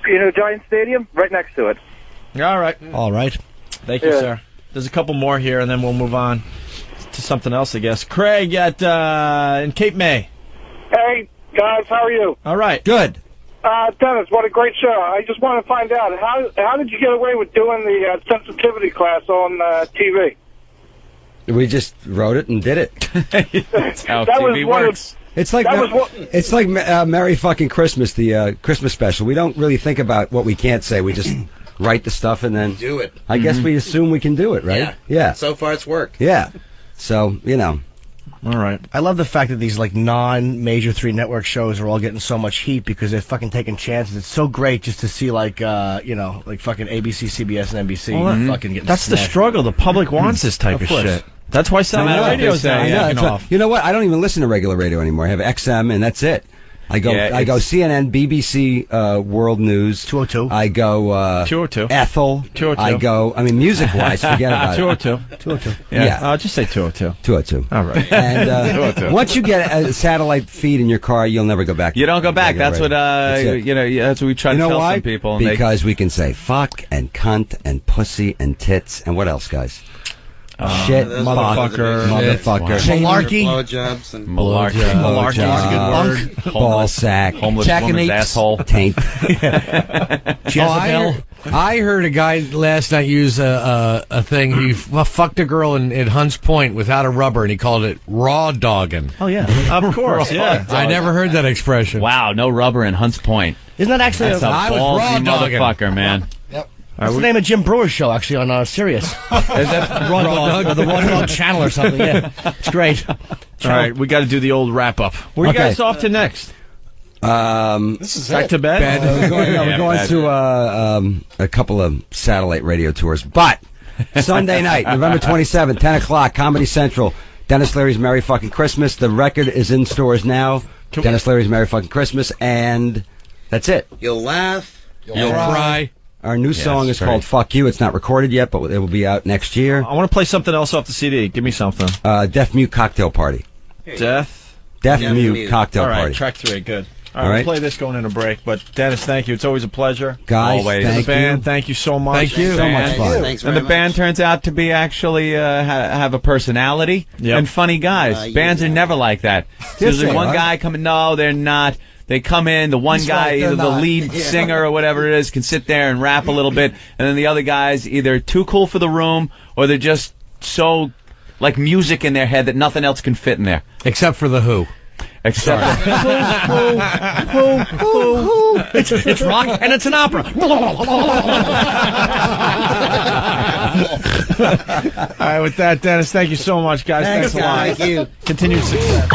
You know, Giant Stadium? Right next to it. All right. All right. Thank you, sir. There's a couple more here, and then we'll move on to something else, I guess. Craig at in Cape May. Hey, guys, how are you? All right. Good. Dennis, what a great show. I just want to find out, how did you get away with doing the sensitivity class on TV? We just wrote it and did it. That's how That was TV one of- works. It's like Merry Fucking Christmas, the Christmas special. We don't really think about what we can't say. We just write the stuff and then Do it. I guess we assume we can do it, right? Yeah. So far, it's worked. Yeah. So, you know. All right. I love the fact that these like non-major 3 network shows are all getting so much heat because they're fucking taking chances. It's so great just to see like like fucking ABC, CBS, and NBC fucking getting. That's the smashed. struggle. The public wants this type of course. shit. That's why satellite radio's taking off. You know what? I don't even listen to regular radio anymore. I have XM and that's it. I go CNN, BBC, World News. 202. I go 202. Ethel. 202. I go. I mean, music-wise, forget about it. 202. 202. Yeah. I'll just say 202. 202. All right. And 202. once you get a satellite feed in your car, you'll never go back. You don't go back. That's what That's it. that's what we try to tell some people. And Because we can say fuck and cunt and pussy and tits and what else, guys? Shit, motherfucker, malarkey, blowjobs and Malarkey. Malarkey is a good word. Ball sack, Homeless woman's asshole. taint. I heard a guy last night use a thing. He fucked a girl in Hunts Point without a rubber, and he called it raw dogging. Oh yeah, of course. Yeah. I never heard that expression. Wow, no rubber in Hunts Point. Isn't that actually That's a I was ballsy raw dogging. motherfucker, man. That's the name of Jim Brewer's show, actually, on Sirius. Is that Raw Dog, or the Raw Dog Channel or something? Yeah, it's great. All right, we got to do the old wrap up. Where you guys off to next? This is back to bed. We're going to a couple of satellite radio tours, but Sunday night, November 27th, 10 o'clock, Comedy Central. Dennis Leary's Merry Fucking Christmas. The record is in stores now. Dennis Leary's Merry Fucking Christmas, and that's it. You'll laugh. You'll cry. Our new song is called Fuck You. It's not recorded yet, but it will be out next year. I want to play something else off the CD. Give me something. Deaf Mute Cocktail Party. Deaf Mute Cocktail All right, Party. track 3. Good. All All right, right. we'll play this going into break. But Dennis, thank you. It's always a pleasure. Guys, Always. thank the band, you. thank you so much. Thank you. So much fun. Thanks And very the band turns out to be actually have a personality and funny guys. Bands are never like that. There's they one are. guy coming. No, they're not. They come in, the one guy, right, they're either the not. lead singer or whatever it is, can sit there and rap a little bit, and then the other guy's either too cool for the room or they're just so like music in their head that nothing else can fit in there. Except for the Who. Except It's rock and it's an opera. All right, with that, Dennis, thank you so much, guys. Thanks a lot. Thank you. Continued success.